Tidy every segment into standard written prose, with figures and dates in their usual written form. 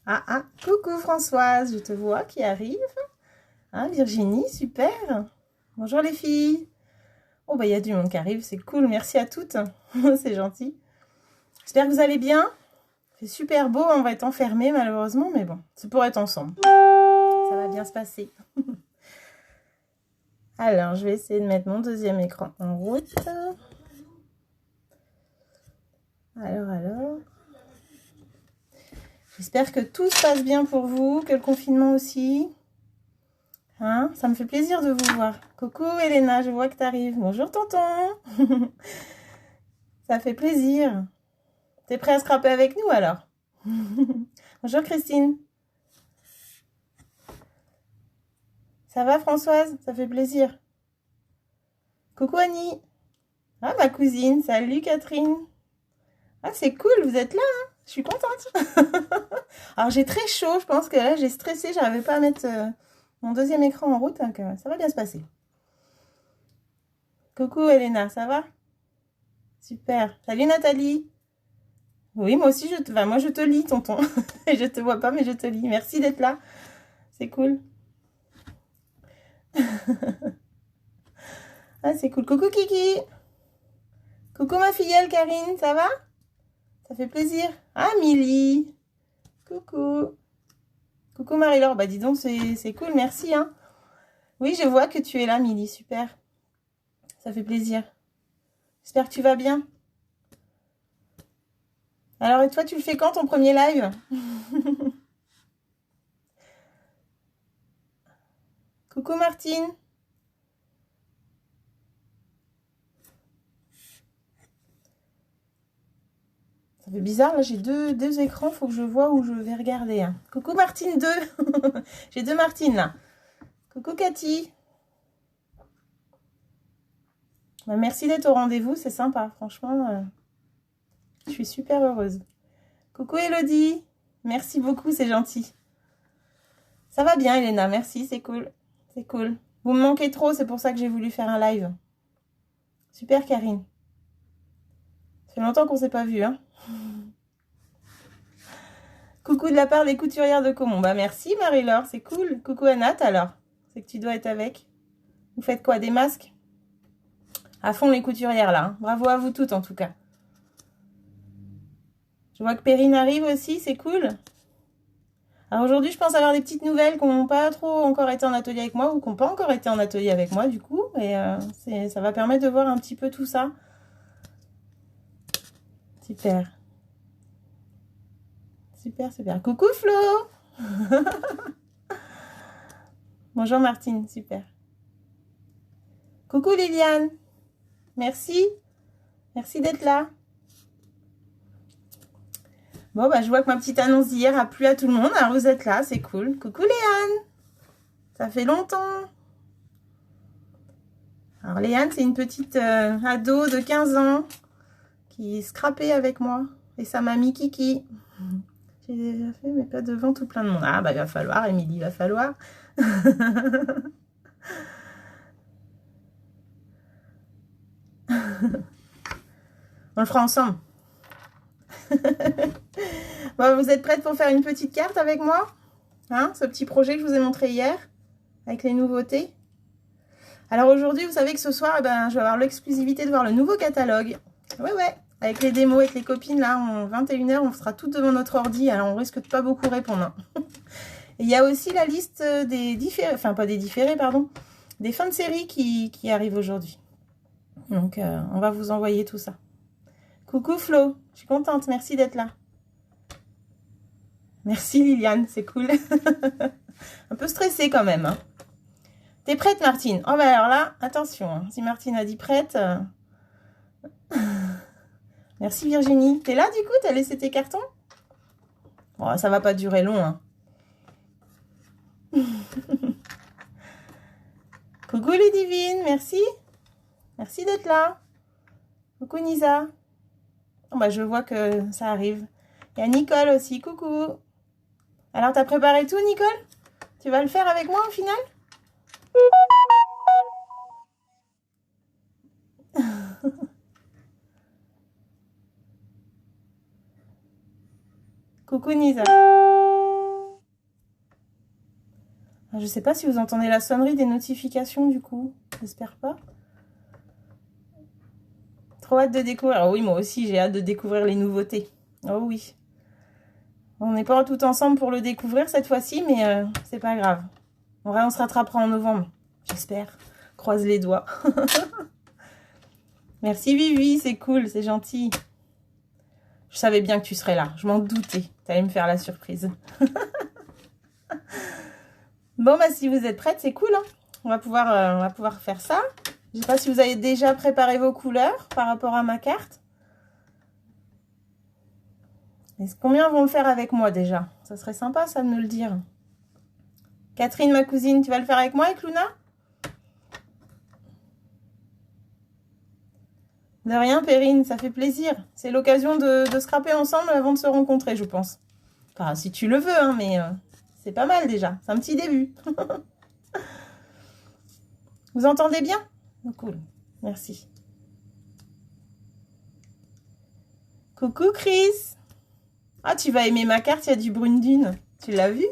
Ah, ah, coucou Françoise, je te vois qui arrive. Hein, Virginie, super. Bonjour les filles. Oh, bah il y a du monde qui arrive, c'est cool, merci à toutes. C'est gentil. J'espère que vous allez bien. C'est super beau, on va être enfermés malheureusement, mais bon, c'est pour être ensemble. Ça va bien se passer. Alors, je vais essayer de mettre mon deuxième écran en route. Alors. J'espère que tout se passe bien pour vous, que le confinement aussi. Hein, ça me fait plaisir de vous voir. Coucou Elena, je vois que tu arrives. Bonjour tonton. Ça fait plaisir. T'es prêt à scraper avec nous alors? Bonjour Christine. Ça va Françoise? Ça fait plaisir. Coucou Annie. Ah ma cousine, salut Catherine. Ah c'est cool, vous êtes là, hein, je suis contente. Alors j'ai très chaud, je pense que là j'ai stressé, j'arrivais pas à mettre mon deuxième écran en route, donc ça va bien se passer. Coucou Elena, ça va? Super. Salut Nathalie. Oui, moi aussi, moi je te lis, tonton. Je te vois pas, mais je te lis. Merci d'être là. C'est cool. Ah, c'est cool. Coucou Kiki. Coucou ma filleule Karine, ça va? Ça fait plaisir. Ah, Milly. Coucou. Coucou Marie-Laure. Bah dis donc, c'est cool, merci. Hein. Oui, je vois que tu es là, Milly. Super. Ça fait plaisir. J'espère que tu vas bien. Alors, et toi, tu le fais quand ton premier live? Coucou Martine. Ça fait bizarre, là j'ai deux écrans, faut que je vois où je vais regarder. Hein. Coucou Martine 2. J'ai deux Martines là. Coucou Cathy. Bah, merci d'être au rendez-vous, c'est sympa, franchement. Je suis super heureuse. Coucou Elodie. Merci beaucoup, c'est gentil. Ça va bien Elena, merci, c'est cool. C'est cool. Vous me manquez trop, c'est pour ça que j'ai voulu faire un live. Super Karine. Ça fait longtemps qu'on s'est pas vu, hein. Coucou de la part des couturières de Caumont. Bah merci Marie-Laure, c'est cool. Coucou Anat alors. C'est que tu dois être avec. Vous faites quoi, des masques? À fond les couturières là. Hein. Bravo à vous toutes en tout cas. Je vois que Perrine arrive aussi, c'est cool. Alors aujourd'hui, je pense avoir des petites nouvelles qui n'ont pas trop encore été en atelier avec moi ou qui n'ont pas encore été en atelier avec moi du coup. Et ça va permettre de voir un petit peu tout ça. Super. Super, super. Coucou Flo. Bonjour Martine, super. Coucou Liliane. Merci. Merci d'être là. Bon, bah je vois que ma petite annonce d'hier a plu à tout le monde. Alors vous êtes là, c'est cool. Coucou Léane. Ça fait longtemps. Alors Léane, c'est une petite ado de 15 ans qui scrapait avec moi. Et sa mamie Kiki. J'ai déjà fait, mais pas devant tout plein de monde. Ah bah il va falloir, Émilie, il va falloir. On le fera ensemble. Bon, vous êtes prêtes pour faire une petite carte avec moi? Hein, ce petit projet que je vous ai montré hier, avec les nouveautés. Alors aujourd'hui, vous savez que ce soir, je vais avoir l'exclusivité de voir le nouveau catalogue. Ouais. Avec les démos, avec les copines, là, 21h, on sera toutes devant notre ordi, alors on risque de pas beaucoup répondre. Hein. Et il y a aussi la liste des différés, enfin pas des différés, pardon, des fins de série qui arrivent aujourd'hui. Donc, on va vous envoyer tout ça. Coucou Flo, je suis contente, merci d'être là. Merci Liliane, c'est cool. Un peu stressée quand même. Hein. T'es prête Martine? Oh bah alors là, attention, hein. Si Martine a dit prête... Merci Virginie. T'es là du coup? T'as laissé tes cartons? Bon, ça va pas durer long. Hein. Coucou Ludivine, merci. Merci d'être là. Coucou Nisa. Oh, bah, je vois que ça arrive. Il y a Nicole aussi, coucou. Alors, t'as préparé tout, Nicole? Tu vas le faire avec moi au final? Coucou Nisa. Je ne sais pas si vous entendez la sonnerie des notifications du coup. J'espère pas. Trop hâte de découvrir. Oh oui, moi aussi, j'ai hâte de découvrir les nouveautés. Oh oui. On n'est pas tout ensemble pour le découvrir cette fois-ci, mais c'est pas grave. En vrai, on se rattrapera en novembre. J'espère. Croise les doigts. Merci Vivi, c'est cool, c'est gentil. Je savais bien que tu serais là. Je m'en doutais. Tu allais me faire la surprise. Bon, bah si vous êtes prêtes, c'est cool. Hein, on va pouvoir faire ça. Je ne sais pas si vous avez déjà préparé vos couleurs par rapport à ma carte. Combien vont le faire avec moi déjà? Ça serait sympa ça de me le dire. Catherine, ma cousine, tu vas le faire avec moi, avec Luna? De rien, Perrine, ça fait plaisir. C'est l'occasion de scraper ensemble avant de se rencontrer, je pense. Enfin, si tu le veux, hein, mais c'est pas mal déjà. C'est un petit début. Vous entendez bien? Oh, cool, merci. Coucou Chris. Ah, tu vas aimer ma carte, il y a du brune dune. Tu l'as vu?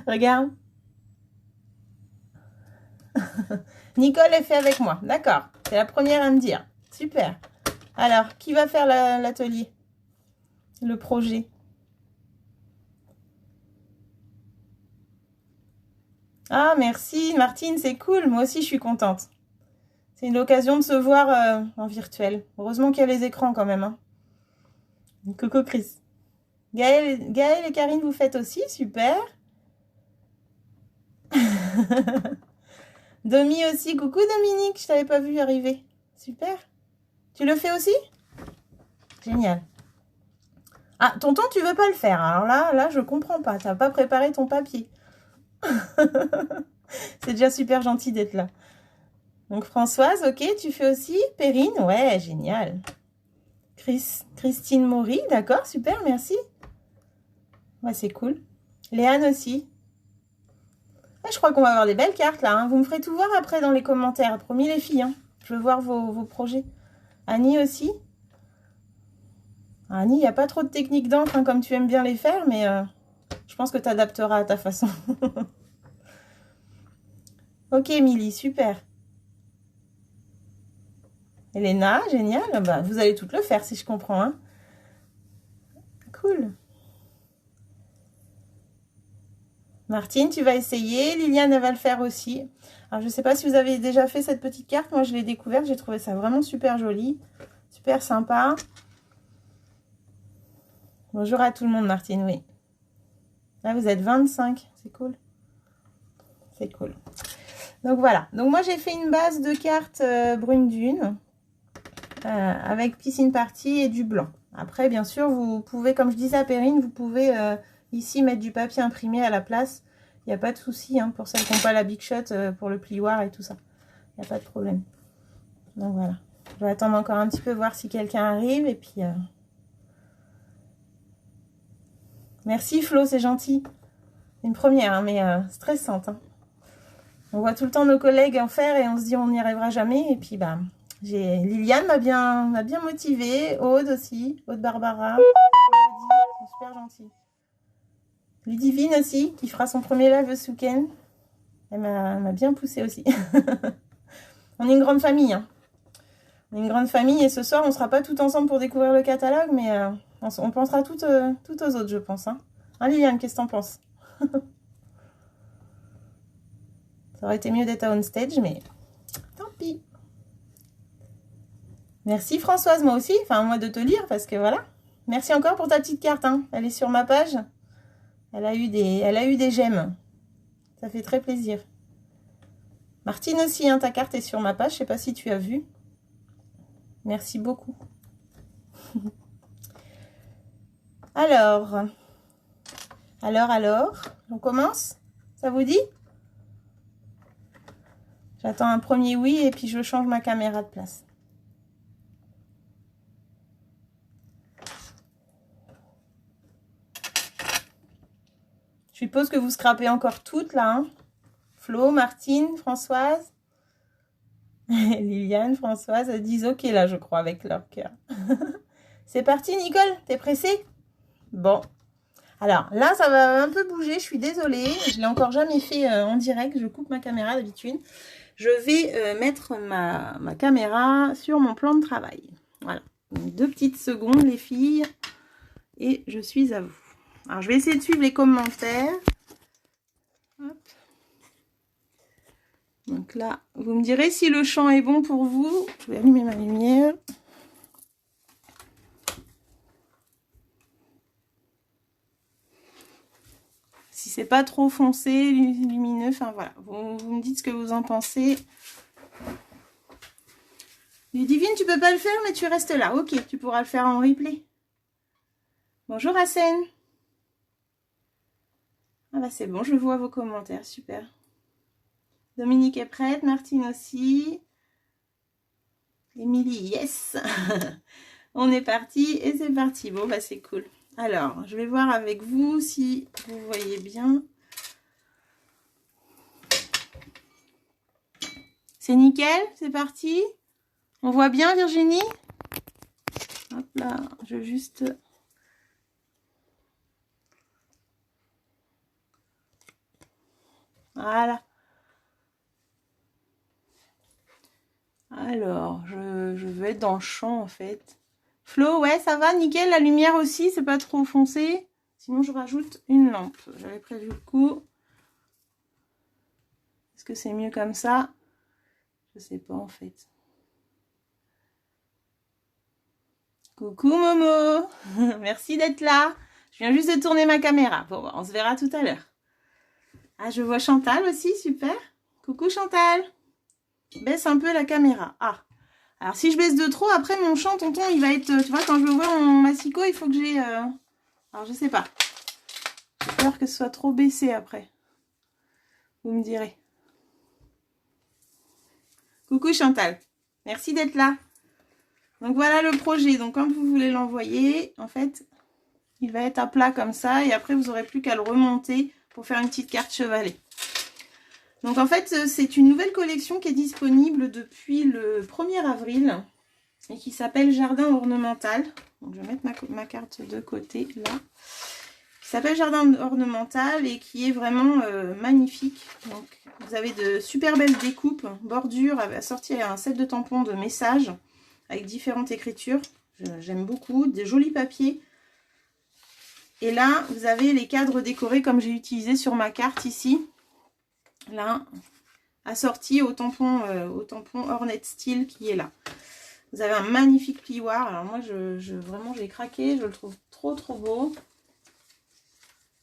Regarde. Nicole est fait avec moi. D'accord. C'est la première à me dire. Super. Alors, qui va faire l'atelier? Le projet? Ah, merci Martine, c'est cool. Moi aussi, je suis contente. C'est l'occasion de se voir en virtuel. Heureusement qu'il y a les écrans quand même. Hein. Coucou Chris. Gaëlle et Karine, vous faites aussi? Super. Domi aussi. Coucou Dominique, je t'avais pas vu arriver. Super. Tu le fais aussi? Génial. Ah, tonton, tu veux pas le faire. Alors là, je comprends pas. Tu n'as pas préparé ton papier. C'est déjà super gentil d'être là. Donc Françoise, ok, tu fais aussi. Perrine, ouais, génial. Christine Maury, d'accord, super, merci. Ouais, c'est cool. Léane aussi. Ouais, je crois qu'on va avoir des belles cartes là. Hein. Vous me ferez tout voir après dans les commentaires. Promis les filles. Hein. Je veux voir vos projets. Annie aussi. Annie, il n'y a pas trop de techniques d'encre hein, comme tu aimes bien les faire, mais je pense que tu adapteras à ta façon. Ok, Émilie, super. Elena, génial. Bah, vous allez toutes le faire si je comprends. Hein. Cool. Martine, tu vas essayer. Liliane, elle va le faire aussi. Alors, je ne sais pas si vous avez déjà fait cette petite carte. Moi, je l'ai découverte. J'ai trouvé ça vraiment super joli. Super sympa. Bonjour à tout le monde, Martine, oui. Là, vous êtes 25. C'est cool. C'est cool. Donc, voilà. Donc, moi, j'ai fait une base de cartes brune dune avec piscine party et du blanc. Après, bien sûr, vous pouvez, comme je disais à Perrine, vous pouvez ici mettre du papier imprimé à la place. Il n'y a pas de souci hein, pour celles qui n'ont pas la Big Shot pour le plioir et tout ça. Il n'y a pas de problème. Donc, voilà. Je vais attendre encore un petit peu, voir si quelqu'un arrive. Et puis... Merci Flo, c'est gentil. Une première, hein, mais stressante. Hein. On voit tout le temps nos collègues en faire et on se dit on n'y arrivera jamais. Et puis, bah... Liliane m'a bien motivée, Aude aussi, Aude Barbara, c'est super gentil. Ludivine aussi, qui fera son premier live ce week-end. Elle m'a bien poussée aussi. On est une grande famille. Hein. On est une grande famille et ce soir, on ne sera pas tout ensemble pour découvrir le catalogue, mais on pensera toutes aux autres, je pense. Hein, Liliane, qu'est-ce que t'en penses? Ça aurait été mieux d'être à on stage, mais tant pis. Merci Françoise, moi aussi, enfin moi de te lire parce que voilà. Merci encore pour ta petite carte, hein. Elle est sur ma page. Elle a eu des j'aime. Ça fait très plaisir. Martine aussi, hein, ta carte est sur ma page, je sais pas si tu as vu. Merci beaucoup. Alors, on commence? Ça vous dit? J'attends un premier oui et puis je change ma caméra de place. Je suppose que vous scrapez encore toutes là. Hein. Flo, Martine, Françoise. Liliane, Françoise, elles disent ok là, je crois, avec leur cœur. C'est parti, Nicole? T'es pressée? Bon. Alors là, ça va un peu bouger, je suis désolée. Je l'ai encore jamais fait en direct, je coupe ma caméra d'habitude. Je vais mettre ma caméra sur mon plan de travail. Voilà, donc 2 petites secondes les filles, et je suis à vous. Alors je vais essayer de suivre les commentaires. Hop. Donc là, vous me direz si le champ est bon pour vous. Je vais allumer ma lumière. Si c'est pas trop foncé, lumineux, enfin voilà, vous me dites ce que vous en pensez. Ludivine, tu peux pas le faire, mais tu restes là. Ok, tu pourras le faire en replay. Bonjour Hassen. Ah bah c'est bon, je vois vos commentaires, super. Dominique est prête, Martine aussi. Émilie, yes. On est parti et c'est parti. Bon bah c'est cool. Alors, je vais voir avec vous si vous voyez bien. C'est nickel, c'est parti. On voit bien Virginie? Hop là, je vais juste... Voilà. Alors, je vais être dans le champ en fait. Flo, ouais, ça va, nickel. La lumière aussi, c'est pas trop foncé. Sinon, je rajoute une lampe. J'avais prévu le coup. Est-ce que c'est mieux comme ça? Je sais pas en fait. Coucou Momo. Merci d'être là. Je viens juste de tourner ma caméra. Bon, on se verra tout à l'heure. Ah, je vois Chantal aussi, super. Coucou Chantal. Baisse un peu la caméra. Ah. Alors, si je baisse de trop, après, mon champ, tonton, il va être... Tu vois, quand je veux voir mon massicot, il faut que j'ai... Alors, je sais pas. J'ai peur que ce soit trop baissé après. Vous me direz. Coucou Chantal. Merci d'être là. Donc, voilà le projet. Donc, quand vous voulez l'envoyer, en fait, il va être à plat comme ça. Et après, vous n'aurez plus qu'à le remonter pour faire une petite carte chevalet. Donc, en fait, c'est une nouvelle collection qui est disponible depuis le 1er avril. Et qui s'appelle Jardin Ornemental. Donc, je vais mettre ma carte de côté, là. Qui s'appelle Jardin Ornemental et qui est vraiment magnifique. Donc, vous avez de super belles découpes, bordures, assorties à un set de tampons de messages avec différentes écritures. J'aime beaucoup. Des jolis papiers. Et là, vous avez les cadres décorés comme j'ai utilisé sur ma carte ici. Là, assortis au tampon Ornette Style qui est là. Vous avez un magnifique plioir. Alors moi, vraiment, j'ai craqué. Je le trouve trop, trop beau.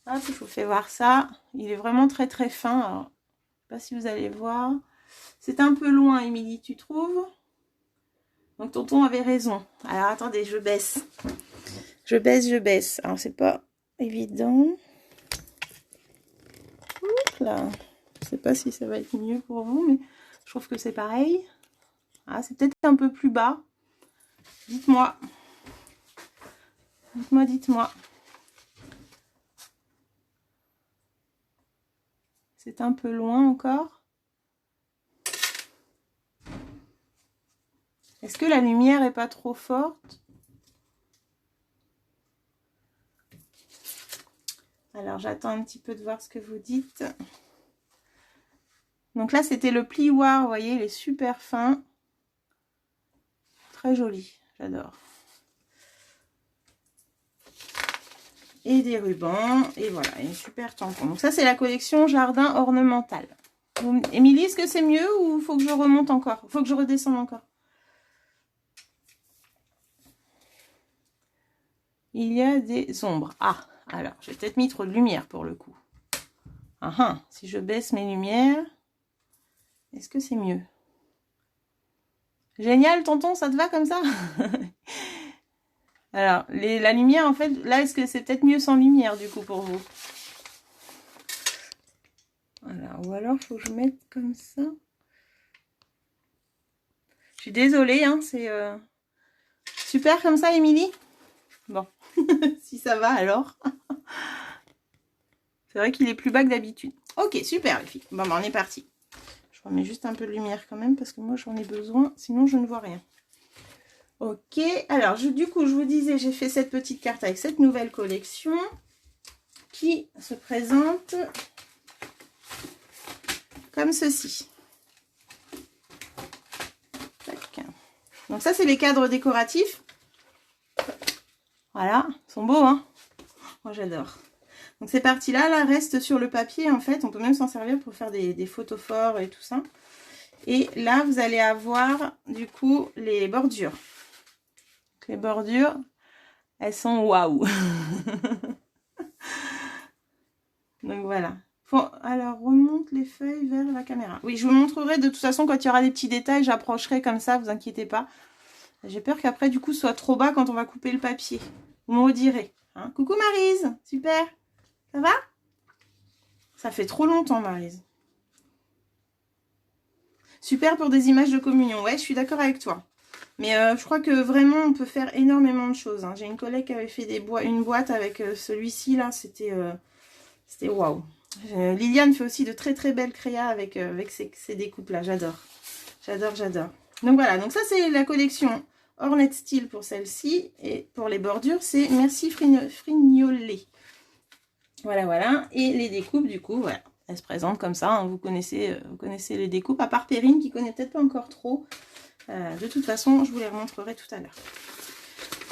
Hop, je vous fais voir ça. Il est vraiment très, très fin. Alors, je ne sais pas si vous allez voir. C'est un peu loin, Émilie, tu trouves? Donc, tonton avait raison. Alors, attendez, je baisse. Je baisse. Alors, c'est pas évident. Oups, là. Je ne sais pas si ça va être mieux pour vous, mais je trouve que c'est pareil. Ah, c'est peut-être un peu plus bas. Dites-moi. Dites-moi. C'est un peu loin encore. Est-ce que la lumière est pas trop forte? Alors, j'attends un petit peu de voir ce que vous dites. Donc là, c'était le plioir, vous voyez, il est super fin. Très joli, j'adore. Et des rubans, et voilà, et super tampon. Donc ça, c'est la collection Jardin Ornemental. Émilie, est-ce que c'est mieux ou faut que je remonte encore? Faut que je redescende encore? Il y a des ombres. Ah, alors, j'ai peut-être mis trop de lumière pour le coup. Si je baisse mes lumières, est-ce que c'est mieux? Génial, tonton, ça te va comme ça? Alors, la lumière, en fait, là, est-ce que c'est peut-être mieux sans lumière, du coup, pour vous? Voilà, ou alors, il faut que je mette comme ça. Je suis désolée, hein, c'est super comme ça, Émilie? Bon, si ça va, alors. C'est vrai qu'il est plus bas que d'habitude. Ok, super, les filles. Bon, ben, on est parti. Je remets juste un peu de lumière quand même, parce que moi, j'en ai besoin, sinon, je ne vois rien. Ok, alors du coup, je vous disais, j'ai fait cette petite carte avec cette nouvelle collection. qui se présente comme ceci. Tac. Donc ça, c'est les cadres décoratifs. Voilà, ils sont beaux, hein. Moi, j'adore. Donc ces parties-là, là, restent sur le papier, en fait. On peut même s'en servir pour faire des photos forts et tout ça. Et là, vous allez avoir, du coup, les bordures. Donc, les bordures, elles sont waouh. Donc voilà. Alors, remonte les feuilles vers la caméra. Oui, je vous montrerai de toute façon quand il y aura des petits détails, j'approcherai comme ça, vous inquiétez pas. J'ai peur qu'après, du coup, ce soit trop bas quand on va couper le papier. Vous me redirez. Hein. Coucou Maryse, super. Ça va? Ça fait trop longtemps, Maryse. Super pour des images de communion. Ouais, je suis d'accord avec toi. Mais je crois que vraiment, on peut faire énormément de choses. Hein. J'ai une collègue qui avait fait une boîte avec celui-ci, là. C'était waouh. Liliane fait aussi de très très belles créas avec ces découpes-là. J'adore. J'adore, j'adore. Donc voilà, donc ça c'est la collection Ornette Style pour celle-ci. Et pour les bordures, c'est Merci Frignolet. Voilà, voilà. Et les découpes, du coup, voilà. Elles se présentent comme ça. Hein. Vous connaissez les découpes, à part Perrine qui connaît peut-être pas encore trop. De toute façon, je vous les remontrerai tout à l'heure.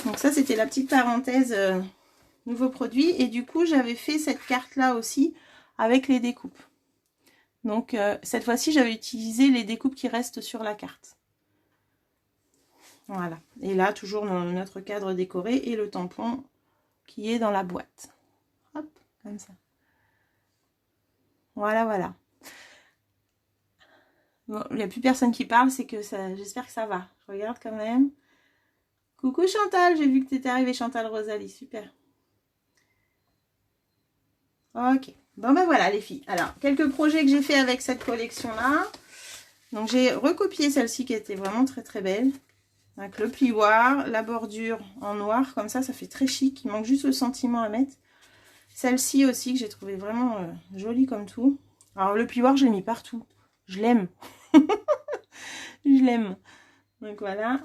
Donc ça, c'était la petite parenthèse nouveau produit. Et du coup, j'avais fait cette carte-là aussi avec les découpes. Donc, cette fois-ci, j'avais utilisé les découpes qui restent sur la carte. Voilà. Et là, toujours notre cadre décoré et le tampon qui est dans la boîte. Hop, comme ça. Voilà, voilà. Bon, il n'y a plus personne qui parle, c'est que ça. J'espère que ça va. Je regarde quand même. Coucou Chantal, j'ai vu que tu étais arrivée, Chantal Rosalie, super. Ok, bon ben voilà les filles. Alors, quelques projets que j'ai fait avec cette collection-là. Donc, j'ai recopié celle-ci qui était vraiment très très belle. Avec le plioir, la bordure en noir, comme ça fait très chic. Il manque juste le sentiment à mettre. Celle-ci aussi que j'ai trouvé vraiment jolie comme tout. Alors, le plioir, je l'ai mis partout. Je l'aime. Je l'aime. Donc, voilà.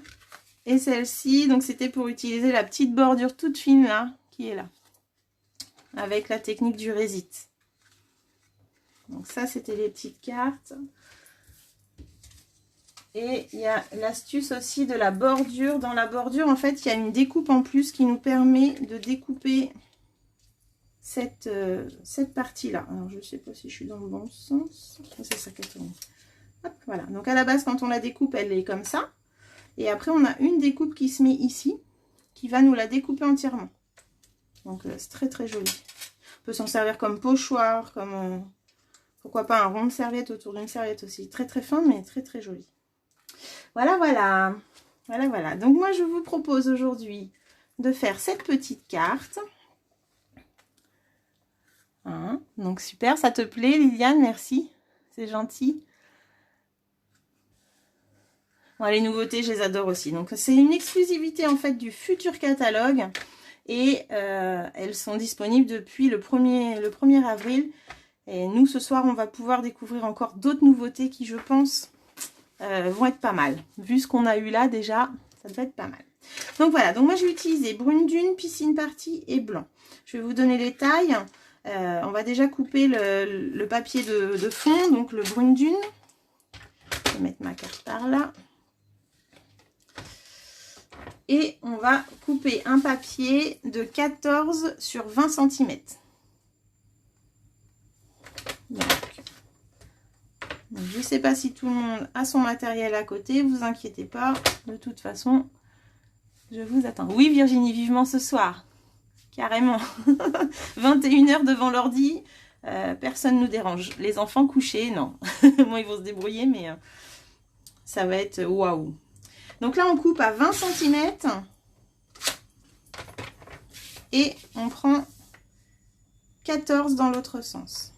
Et celle-ci, donc c'était pour utiliser la petite bordure toute fine là, qui est là. Avec la technique du Résit. Donc ça, c'était les petites cartes. Et il y a l'astuce aussi de la bordure. Dans la bordure, en fait, il y a une découpe en plus qui nous permet de découper cette partie-là. Alors, je ne sais pas si je suis dans le bon sens. C'est ça qui tourne. Hop, voilà. Donc, à la base, quand on la découpe, elle est comme ça. Et après, on a une découpe qui se met ici, qui va nous la découper entièrement. Donc, c'est très, très joli. On peut s'en servir comme pochoir, comme... pourquoi pas un rond de serviette autour d'une serviette aussi. Très, très fin, mais très, très joli. Voilà, voilà. Voilà, voilà. Donc, moi, je vous propose aujourd'hui de faire cette petite carte. Hein, donc, super. Ça te plaît, Liliane? Merci. C'est gentil. Bon, les nouveautés, je les adore aussi. Donc, c'est une exclusivité, en fait, du futur catalogue. Et elles sont disponibles depuis le 1er avril. Et nous, ce soir, on va pouvoir découvrir encore d'autres nouveautés qui, je pense... vont être pas mal. Vu ce qu'on a eu là déjà, ça devrait être pas mal. Donc voilà, donc moi j'ai utilisé brune dune, piscine partie et blanc. Je vais vous donner les tailles. On va déjà couper le papier de fond, donc le brune dune. Je vais mettre ma carte par là. Et on va couper un papier de 14 sur 20 cm. Donc, je ne sais pas si tout le monde a son matériel à côté, vous inquiétez pas, de toute façon, je vous attends. Oui Virginie, vivement ce soir, carrément. 21 h devant l'ordi, personne ne nous dérange. Les enfants couchés, non. Moi, ils vont se débrouiller, mais ça va être waouh. Donc là, on coupe à 20 cm et on prend 14 dans l'autre sens.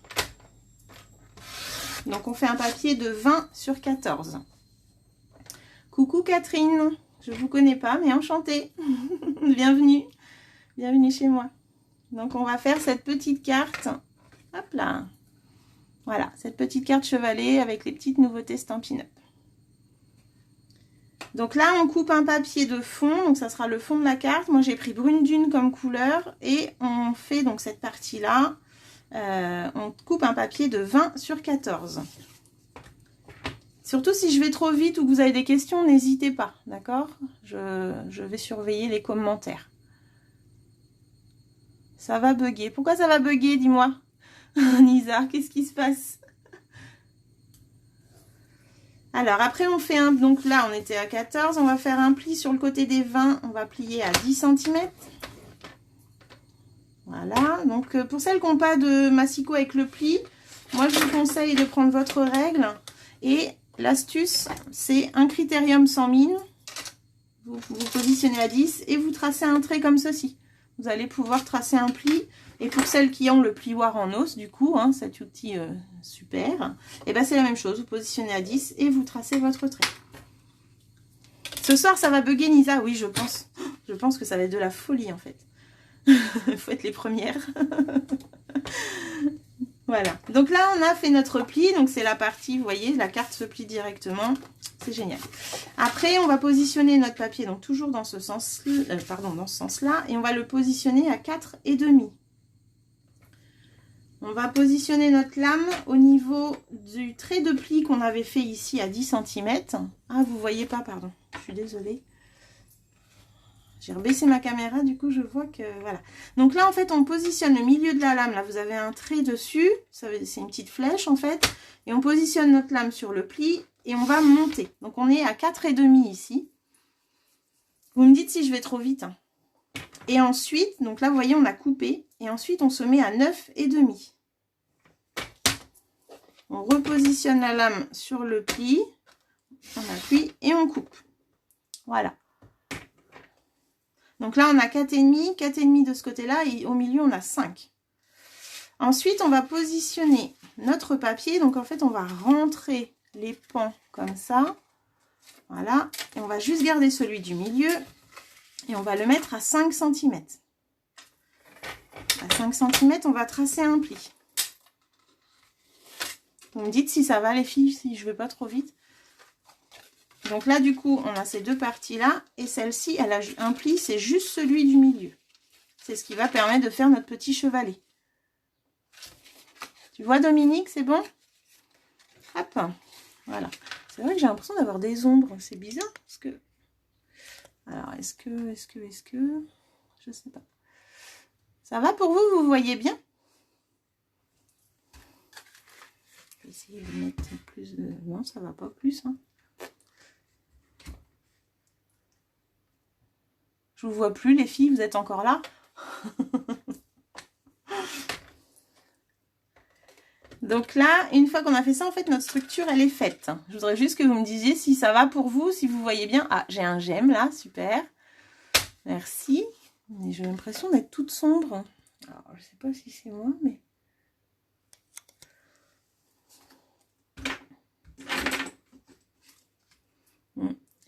Donc, on fait un papier de 20 sur 14. Coucou Catherine, je ne vous connais pas, mais enchantée. Bienvenue, bienvenue chez moi. Donc, on va faire cette petite carte. Hop là. Voilà, cette petite carte chevalet avec les petites nouveautés Stampin' Up. Donc là, on coupe un papier de fond, donc ça sera le fond de la carte. Moi, j'ai pris brune dune comme couleur et on fait donc cette partie-là. On coupe un papier de 20 sur 14. Surtout si je vais trop vite ou que vous avez des questions, n'hésitez pas, d'accord? Je vais surveiller les commentaires. Ça va bugger. Pourquoi ça va bugger, dis-moi? Nisa, qu'est-ce qui se passe? Alors, après, on fait un... Donc là, on était à 14. On va faire un pli sur le côté des 20. On va plier à 10 cm. Voilà. Donc, pour celles qui n'ont pas de massicot avec le pli, moi, je vous conseille de prendre votre règle. Et l'astuce, c'est un critérium sans mine. Vous positionnez à 10 et vous tracez un trait comme ceci. Vous allez pouvoir tracer un pli. Et pour celles qui ont le plioir en os, du coup, hein, cet outil super, et ben c'est la même chose. Vous positionnez à 10 et vous tracez votre trait. Ce soir, ça va bugger, Nisa? Oui, je pense. Je pense que ça va être de la folie, en fait. Il faut être les premières. Voilà. Donc là, on a fait notre pli. Donc c'est la partie, vous voyez, la carte se plie directement. C'est génial. Après, on va positionner notre papier, donc toujours dans ce sens, dans ce sens-là, et on va le positionner à 4,5. On va positionner notre lame au niveau du trait de pli qu'on avait fait ici à 10 cm. Ah, vous voyez pas, pardon. Je suis désolée. J'ai rebaissé ma caméra, du coup, je vois que... Voilà. Donc là, en fait, on positionne le milieu de la lame. Là, vous avez un trait dessus. C'est une petite flèche, en fait. Et on positionne notre lame sur le pli et on va monter. Donc, on est à 4,5 ici. Vous me dites si je vais trop vite, hein. Et ensuite, donc là, vous voyez, on a coupé. Et ensuite, on se met à 9,5. On repositionne la lame sur le pli. On appuie et on coupe. Voilà. Donc là, on a 4,5, 4,5 de ce côté-là. Et au milieu, on a 5. Ensuite, on va positionner notre papier. Donc, en fait, on va rentrer les pans comme ça. Voilà. Et on va juste garder celui du milieu. Et on va le mettre à 5 cm. À 5 cm, on va tracer un pli. Vous me dites si ça va, les filles, si je ne vais pas trop vite. Donc là, du coup, on a ces deux parties-là. Et celle-ci, elle a un pli, c'est juste celui du milieu. C'est ce qui va permettre de faire notre petit chevalet. Tu vois, Dominique, c'est bon? Hop, voilà. C'est vrai que j'ai l'impression d'avoir des ombres. C'est bizarre, parce que... Alors, est-ce que... Je sais pas. Ça va pour vous? Vous voyez bien? Je vais essayer de mettre plus de... Non, ça va pas plus, hein. Je vous vois plus, les filles, vous êtes encore là? Donc là, une fois qu'on a fait ça, en fait, notre structure, elle est faite. Je voudrais juste que vous me disiez si ça va pour vous, si vous voyez bien. Ah, j'ai un j'aime là, super. Merci. Mais j'ai l'impression d'être toute sombre. Alors, je sais pas si c'est moi, mais...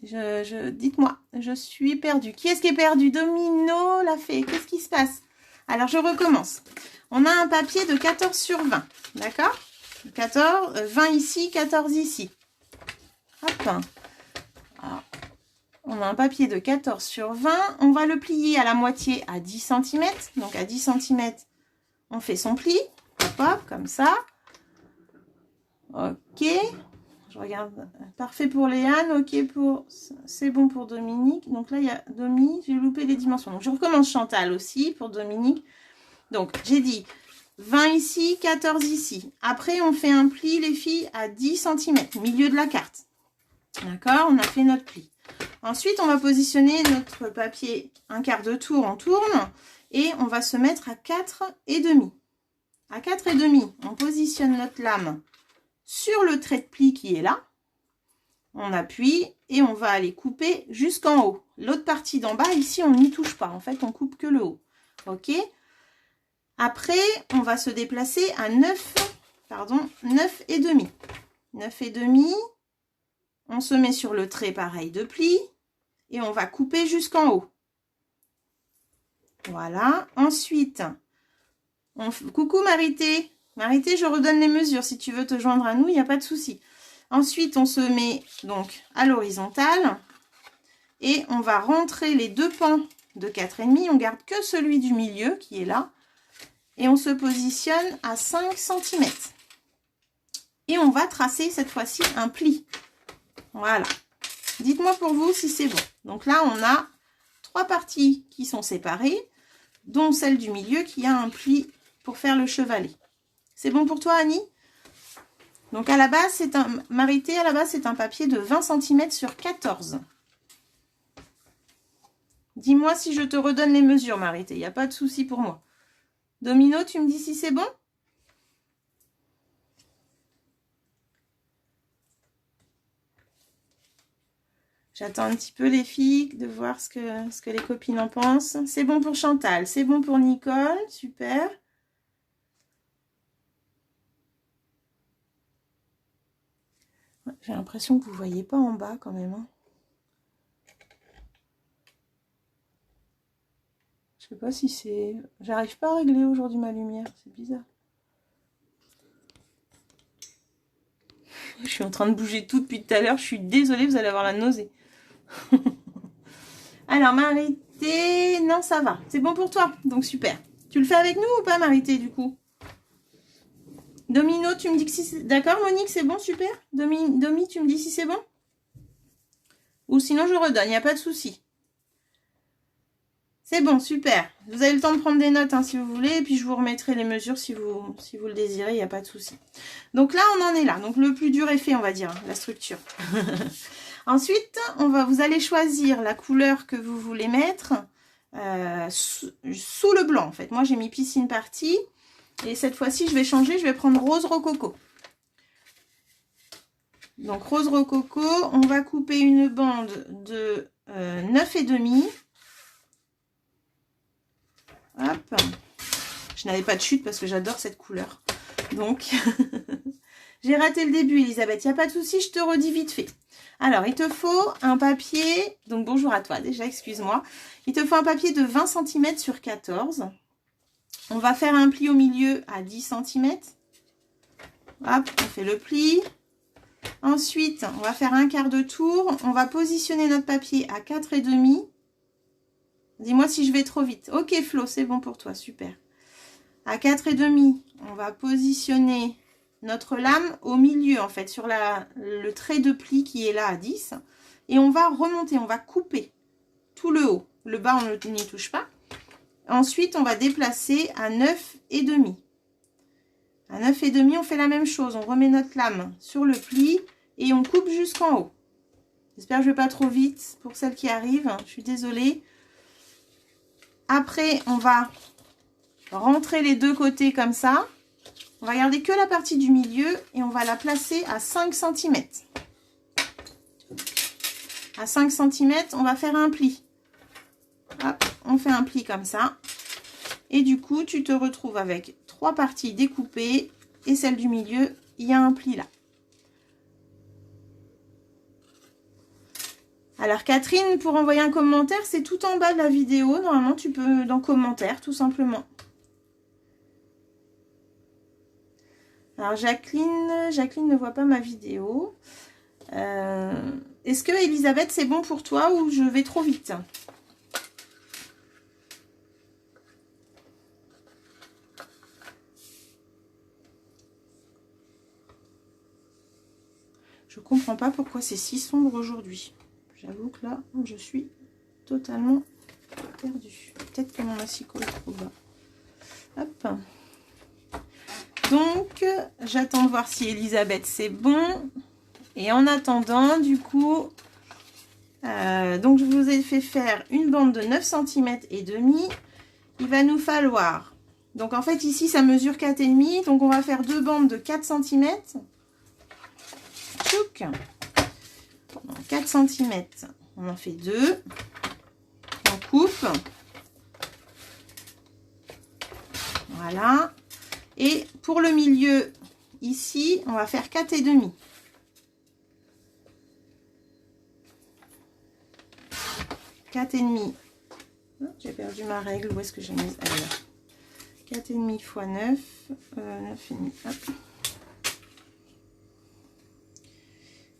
Dites-moi, je suis perdue. Qui est-ce qui est perdu? Domino l'a fait. Qu'est-ce qui se passe? Alors, je recommence. On a un papier de 14 sur 20. D'accord? 20 ici, 14 ici. Hop. Alors, on a un papier de 14 sur 20. On va le plier à la moitié à 10 cm. Donc, à 10 cm, on fait son pli. Hop, hop, comme ça. Ok. Je regarde. Parfait pour Léane. Ok pour... C'est bon pour Dominique. Donc là, il y a Domi. J'ai loupé les dimensions. Donc, je recommence Chantal aussi pour Dominique. Donc, j'ai dit 20 ici, 14 ici. Après, on fait un pli, les filles, à 10 cm. Milieu de la carte. D'accord? On a fait notre pli. Ensuite, on va positionner notre papier un quart de tour. On tourne. Et on va se mettre à 4,5. À 4,5, on positionne notre lame sur le trait de pli qui est là. On appuie et on va aller couper jusqu'en haut. L'autre partie d'en bas, ici, on n'y touche pas. En fait, on coupe que le haut. Ok? Après, on va se déplacer à 9,5. 9,5. On se met sur le trait pareil de pli. Et on va couper jusqu'en haut. Voilà. Ensuite, coucou Marité. Marité, je redonne les mesures. Si tu veux te joindre à nous, il n'y a pas de souci. Ensuite, on se met donc à l'horizontale. Et on va rentrer les deux pans de 4,5. On garde que celui du milieu qui est là. Et on se positionne à 5 cm. Et on va tracer cette fois-ci un pli. Voilà. Dites-moi pour vous si c'est bon. Donc là, on a 3 parties qui sont séparées, dont celle du milieu qui a un pli pour faire le chevalet. C'est bon pour toi, Annie? Donc à la base, c'est un Marité, à la base, c'est un papier de 20 cm sur 14. Dis-moi si je te redonne les mesures, Marité. Il n'y a pas de souci pour moi. Domino, tu me dis si c'est bon? J'attends un petit peu les filles de voir ce que les copines en pensent. C'est bon pour Chantal, c'est bon pour Nicole, super. J'ai l'impression que vous ne voyez pas en bas quand même. Hein. Je sais pas si c'est... J'arrive pas à régler aujourd'hui ma lumière, c'est bizarre. Je suis en train de bouger tout depuis tout à l'heure, je suis désolée, vous allez avoir la nausée. Alors, Marité, non, ça va. C'est bon pour toi, donc super. Tu le fais avec nous ou pas, Marité, du coup? Domino, tu me dis que si c'est... D'accord, Monique, c'est bon, super. Domi, tu me dis si c'est bon? Ou sinon, je redonne, il n'y a pas de souci. C'est bon, super. Vous avez le temps de prendre des notes hein, si vous voulez. Et puis, je vous remettrai les mesures si vous le désirez, il n'y a pas de souci. Donc là, on en est là. Donc, le plus dur est fait, on va dire, la structure. Ensuite, vous allez choisir la couleur que vous voulez mettre sous le blanc, en fait. Moi, j'ai mis piscine party. Et cette fois-ci, je vais changer. Je vais prendre rose rococo. Donc, rose rococo. On va couper une bande de 9,5. Hop. Je n'avais pas de chute parce que j'adore cette couleur. Donc, j'ai raté le début, Elisabeth. Il n'y a pas de souci, je te redis vite fait. Alors, il te faut un papier. Donc, bonjour à toi déjà, excuse-moi. Il te faut un papier de 20 cm sur 14. On va faire un pli au milieu à 10 cm. Hop, on fait le pli. Ensuite, on va faire un quart de tour. On va positionner notre papier à 4,5. Dis-moi si je vais trop vite. Ok, Flo, c'est bon pour toi, super. À 4,5, on va positionner notre lame au milieu, en fait, sur le trait de pli qui est là à 10. Et on va remonter, on va couper tout le haut. Le bas, on n'y touche pas. Ensuite, on va déplacer à 9,5. À 9,5, on fait la même chose. On remet notre lame sur le pli et on coupe jusqu'en haut. J'espère que je ne vais pas trop vite pour celles qui arrivent. Je suis désolée. Après, on va rentrer les deux côtés comme ça. On va garder que la partie du milieu et on va la placer à 5 cm. À 5 cm, on va faire un pli. Hop, on fait un pli comme ça. Et du coup, tu te retrouves avec 3 parties découpées et celle du milieu, il y a un pli là. Alors Catherine, pour envoyer un commentaire, c'est tout en bas de la vidéo. Normalement, tu peux dans commentaire, tout simplement. Alors Jacqueline ne voit pas ma vidéo. Est-ce que Elisabeth, c'est bon pour toi ou je vais trop vite? Je comprends pas pourquoi c'est si sombre aujourd'hui. J'avoue que là, je suis totalement perdue. Peut-être que mon massicot est trop bas. Hop. Donc, j'attends de voir si Elisabeth, c'est bon. Et en attendant, du coup, donc je vous ai fait faire une bande de 9 cm et demi. Il va nous falloir... Donc, en fait, ici, ça mesure 4,5. Donc, on va faire deux bandes de 4 cm. Tchouk. 4 cm, on en fait 2, on coupe, voilà, et pour le milieu, ici, on va faire 4,5. J'ai perdu ma règle, où est-ce que j'ai mis? 4,5 x 9, 9,5, hop.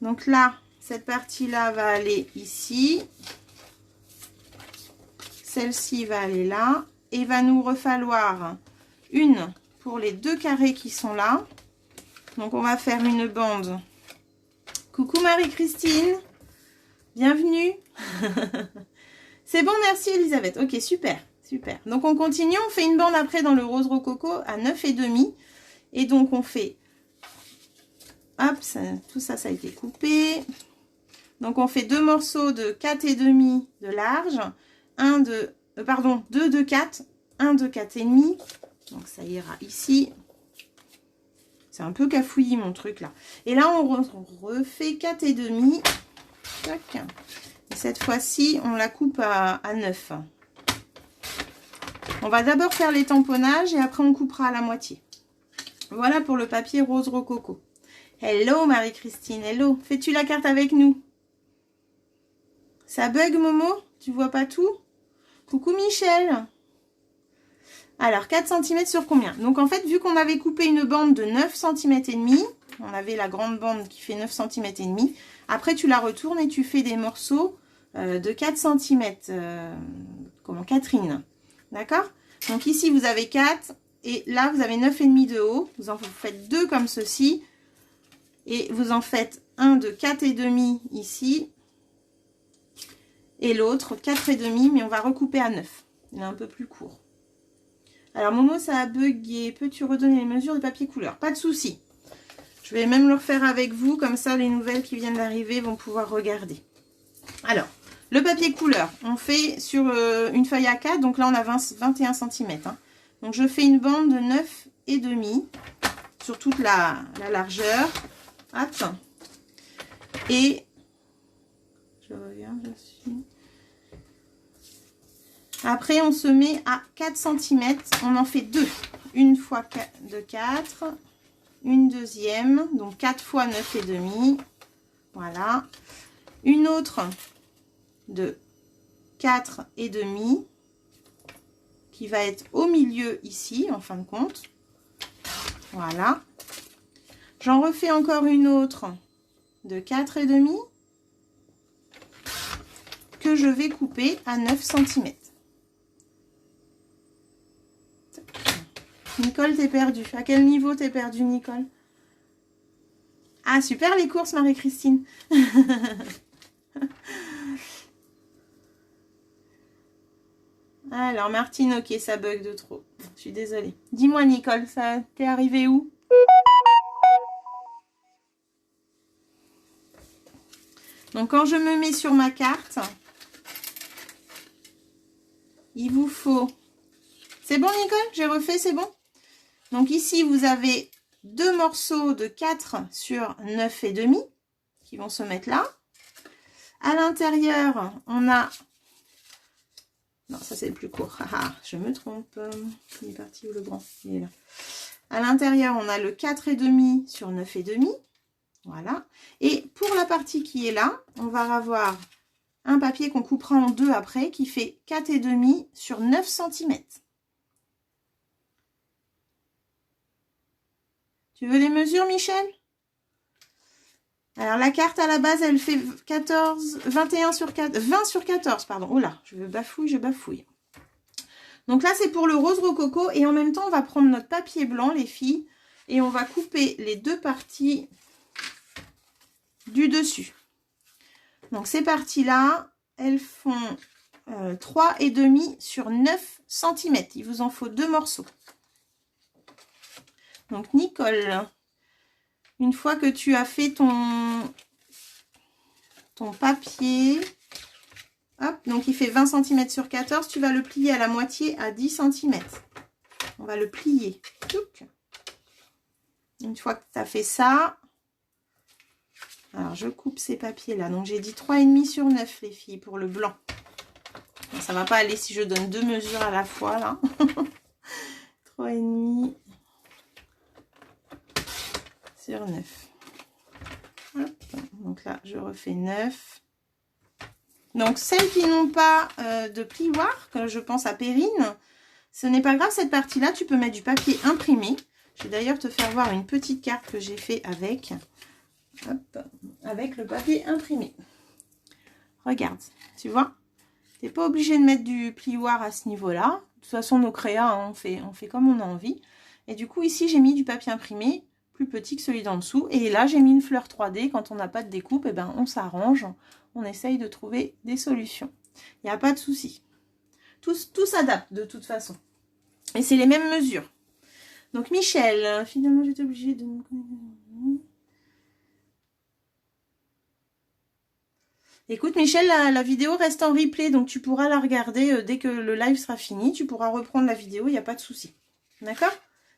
Donc là, cette partie-là va aller ici. Celle-ci va aller là. Et va nous refalloir une pour les 2 carrés qui sont là. Donc, on va faire une bande. Coucou Marie-Christine. Bienvenue. C'est bon, merci Elisabeth. Ok, super, super. Donc, on continue. On fait une bande après dans le rose rococo à 9,5. Et donc, on fait... Hop, tout ça, ça a été coupé. Donc, on fait 2 morceaux de 4,5 de large. 2 de 4. 1 de 4,5. Donc, ça ira ici. C'est un peu cafouillis, mon truc, là. Et là, on refait 4,5. Tac. Et cette fois-ci, on la coupe à 9. On va d'abord faire les tamponnages et après, on coupera à la moitié. Voilà pour le papier rose rococo. Hello Marie-Christine, hello. Fais-tu la carte avec nous? Ça bug Momo? Tu vois pas tout? Coucou Michel. Alors 4 cm sur combien? Donc en fait, vu qu'on avait coupé une bande de 9 cm et demi, on avait la grande bande qui fait 9 cm et demi. Après tu la retournes et tu fais des morceaux de 4 cm. Comment Catherine. D'accord? Donc ici vous avez 4 et là vous avez 9,5 de haut. Vous en faites 2 comme ceci. Et vous en faites un de 4,5 ici. Et l'autre 4,5, mais on va recouper à 9. Il est un peu plus court. Alors Momo, ça a bugué. Peux-tu redonner les mesures de papier couleur? Pas de souci. Je vais même le refaire avec vous. Comme ça, les nouvelles qui viennent d'arriver vont pouvoir regarder. Alors, le papier couleur, on fait sur une feuille A4. Donc là, on a 21 cm. Hein. Donc je fais une bande de 9,5 sur toute la largeur. Hop. Et je reviens dessus. Après, on se met à 4 cm. On en fait 2. Une fois de 4. Une deuxième. Donc 4 fois 9,5. Voilà. Une autre de 4,5. Qui va être au milieu ici, en fin de compte. Voilà. J'en refais encore une autre de 4,5 que je vais couper à 9 cm. Nicole, t'es perdue. À quel niveau t'es perdue, Nicole? Ah, super les courses, Marie-Christine. Alors, Martine, ok, ça bug de trop. Je suis désolée. Dis-moi, Nicole, ça t'est arrivé où? Donc, quand je me mets sur ma carte, il vous faut... C'est bon, Nicole? J'ai refait, c'est bon? Donc, ici, vous avez 2 morceaux de 4 sur 9,5 qui vont se mettre là. À l'intérieur, on a... Non, ça, c'est le plus court. Ah, je me trompe. Il est parti où le grand? Il est là. À l'intérieur, on a le 4,5 sur 9,5. Voilà. Et pour la partie qui est là, on va avoir un papier qu'on coupera en 2 après qui fait 4,5 sur 9 cm. Tu veux les mesures, Michel? Alors, la carte à la base, elle fait 20 sur 14, pardon. Oh là, je bafouille. Donc là, c'est pour le rose rococo. Et en même temps, on va prendre notre papier blanc, les filles. Et on va couper les 2 parties du dessus. Donc ces parties-là, elles font 3,5 sur 9 cm. Il vous en faut 2 morceaux. Donc Nicole, une fois que tu as fait ton papier, hop, donc il fait 20 cm sur 14, tu vas le plier à la moitié à 10 cm. On va le plier. Une fois que tu as fait ça, alors je coupe ces papiers là. Donc j'ai dit 3,5 sur 9 les filles pour le blanc. Bon, ça va pas aller si je donne 2 mesures à la fois là. 3,5 sur 9. Hop. Donc là je refais 9. Donc celles qui n'ont pas de plioir, que je pense à Perrine, ce n'est pas grave, cette partie là tu peux mettre du papier imprimé. Je vais d'ailleurs te faire voir une petite carte que j'ai fait avec. Hop, avec le papier imprimé. Regarde, tu vois, Tu n'es pas obligé de mettre du plioir à ce niveau-là. De toute façon, nos créas, hein, on fait comme on a envie. Et du coup, ici, j'ai mis du papier imprimé plus petit que celui d'en dessous. Et là, j'ai mis une fleur 3D. Quand on n'a pas de découpe, eh ben, on s'arrange. On essaye de trouver des solutions. Il n'y a pas de souci. Tout s'adapte de toute façon. Et c'est les mêmes mesures. Donc, Michel, finalement, j'étais obligée de... Écoute, Michel, la vidéo reste en replay, donc tu pourras la regarder dès que le live sera fini. Tu pourras reprendre la vidéo, il n'y a pas de souci. D'accord?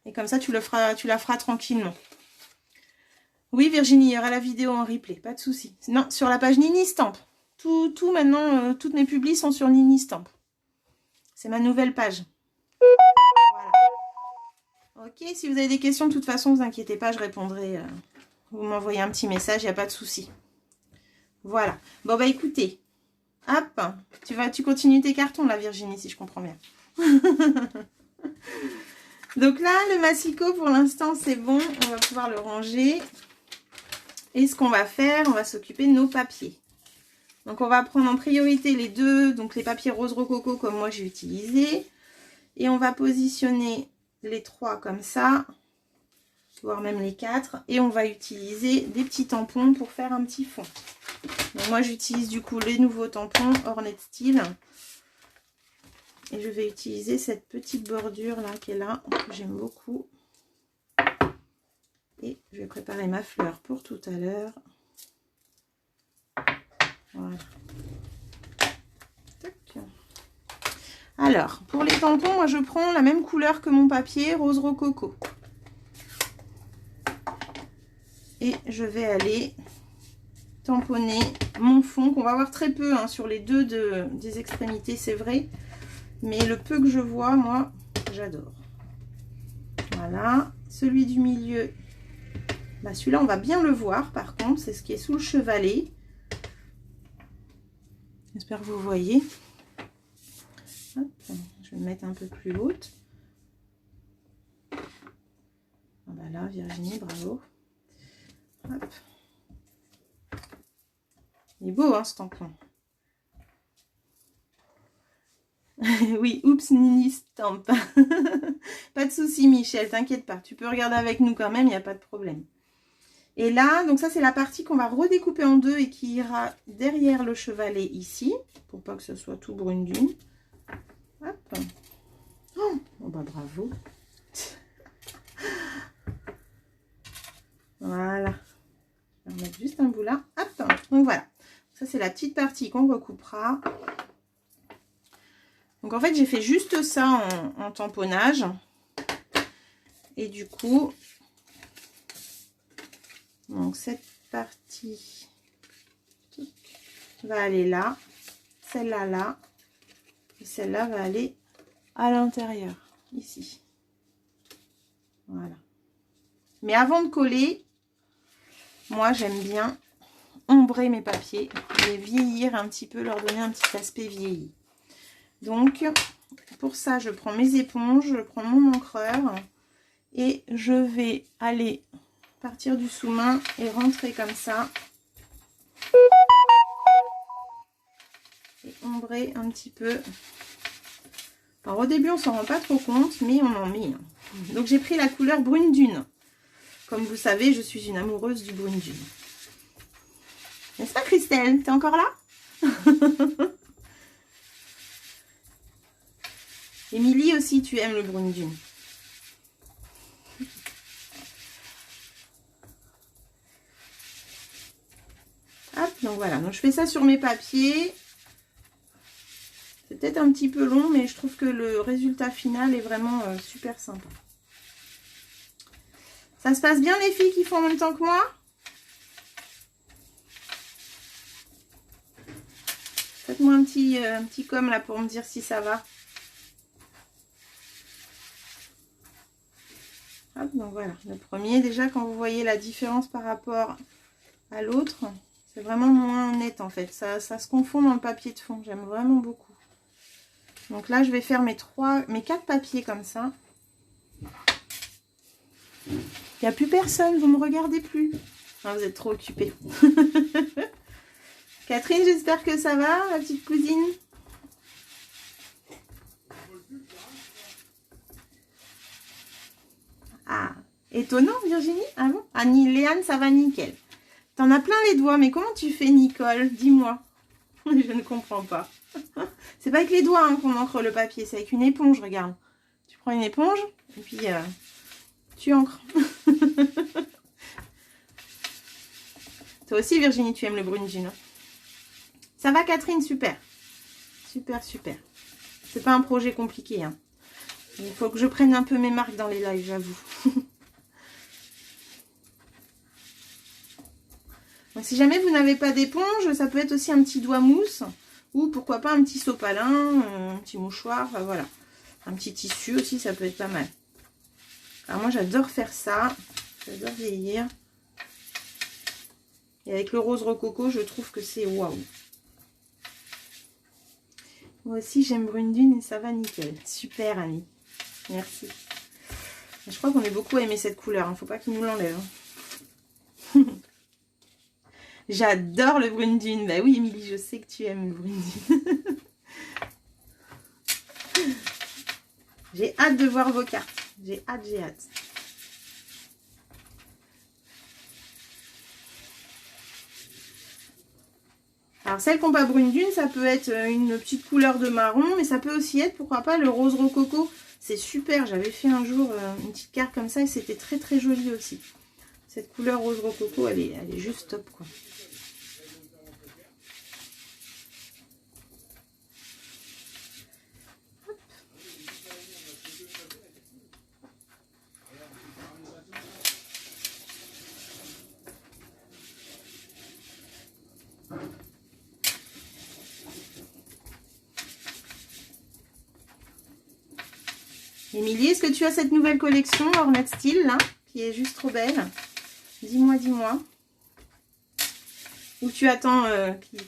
Et comme ça, tu la feras tranquillement. Oui, Virginie, il y aura la vidéo en replay, pas de souci. Non, sur la page Nini Stamp. Tout maintenant, toutes mes publis sont sur Nini Stamp. C'est ma nouvelle page. Voilà. Ok, si vous avez des questions, de toute façon, ne vous inquiétez pas, je répondrai. Vous m'envoyez un petit message, il n'y a pas de souci. Voilà. Bon, bah écoutez. Hop. Tu continues tes cartons, là, Virginie, si je comprends bien. Donc là, le massicot, pour l'instant, c'est bon. On va pouvoir le ranger. Et ce qu'on va faire, on va s'occuper de nos papiers. Donc, on va prendre en priorité les deux, donc les papiers rose rococo, comme moi, j'ai utilisé. Et on va positionner les 3 comme ça, voire même les 4. Et on va utiliser des petits tampons pour faire un petit fond. Donc moi, j'utilise du coup les nouveaux tampons Ornette Style. Et je vais utiliser cette petite bordure là qui est là, que j'aime beaucoup. Et je vais préparer ma fleur pour tout à l'heure. Voilà. Tac. Alors, pour les tampons, moi je prends la même couleur que mon papier, rose rococo. Et je vais aller tamponner mon fond, qu'on va voir très peu hein, sur les deux des extrémités, c'est vrai. Mais le peu que je vois, moi, j'adore. Voilà. Celui du milieu, bah, celui-là, on va bien le voir, par contre. C'est ce qui est sous le chevalet. J'espère que vous voyez. Hop, je vais me mettre un peu plus haute. Ah bah là, Virginie, bravo. Hop. Il est beau, hein, ce tampon. Oui, oups, Nini Stamp. Pas de souci, Michel, t'inquiète pas. Tu peux regarder avec nous quand même, il n'y a pas de problème. Et là, donc ça, c'est la partie qu'on va redécouper en deux et qui ira derrière le chevalet ici, pour pas que ce soit tout brune dune. Hop. Oh, bah bravo. Voilà. Je vais remettre juste un bout là. Hop. Donc voilà. Ça, c'est la petite partie qu'on recoupera. Donc en fait, j'ai fait juste ça en tamponnage. Et du coup, donc cette partie va aller là, celle-là là, et celle-là va aller à l'intérieur, ici. Voilà. Mais avant de coller, moi j'aime bien ombrer mes papiers, les vieillir un petit peu, leur donner un petit aspect vieilli. Donc, pour ça, je prends mes éponges, je prends mon encreur et je vais aller partir du sous-main et rentrer comme ça. Et ombrer un petit peu. Alors, au début, on s'en rend pas trop compte, mais on en met. Donc, j'ai pris la couleur brune dune. Comme vous savez, je suis une amoureuse du brune dune. N'est-ce pas, Christelle? T'es encore là? Émilie aussi, tu aimes le brune dune. Hop, donc voilà. Donc je fais ça sur mes papiers. C'est peut-être un petit peu long, mais je trouve que le résultat final est vraiment super sympa. Ça se passe bien les filles qui font en même temps que moi? Faites-moi un petit com là pour me dire si ça va. Hop, donc voilà, le premier, déjà quand vous voyez la différence par rapport à l'autre, c'est vraiment moins net en fait. Ça se confond dans le papier de fond, j'aime vraiment beaucoup. Donc là, je vais faire mes 4 papiers comme ça. Il n'y a plus personne, vous ne me regardez plus. Ah, vous êtes trop occupée. Catherine, j'espère que ça va, la petite cousine. Étonnant, Virginie? Ah bon? Ah, Léane, ça va nickel. T'en as plein les doigts, mais comment tu fais, Nicole? Dis-moi. Je ne comprends pas. C'est pas avec les doigts hein, qu'on encre le papier, c'est avec une éponge, regarde. Tu prends une éponge, et puis tu encres. Toi aussi, Virginie, tu aimes le brune jean. Ça va, Catherine? Super. Super, super. C'est pas un projet compliqué. Hein. Il faut que je prenne un peu mes marques dans les lives, j'avoue. Si jamais vous n'avez pas d'éponge, ça peut être aussi un petit doigt mousse. Ou pourquoi pas un petit sopalin, un petit mouchoir, enfin voilà. Un petit tissu aussi, ça peut être pas mal. Alors moi, j'adore faire ça. J'adore vieillir. Et avec le rose rococo, je trouve que c'est waouh. Moi aussi, j'aime brune dune et ça va nickel. Super, Annie. Merci. Je crois qu'on est beaucoup à aimer cette couleur. Faut pas qu'il nous l'enlève. J'adore le brune dune. Bah oui, Émilie, je sais que tu aimes le brune dune. J'ai hâte de voir vos cartes. J'ai hâte, j'ai hâte. Alors, celles qui n'ont pas brune dune, ça peut être une petite couleur de marron, mais ça peut aussi être, pourquoi pas, le rose rococo. C'est super. J'avais fait un jour une petite carte comme ça et c'était très, très joli aussi. Cette couleur rose rococo, elle est juste top, quoi. Émilie, est-ce que tu as cette nouvelle collection Ornette Style, là, qui est juste trop belle? Dis-moi, dis-moi. Ou tu attends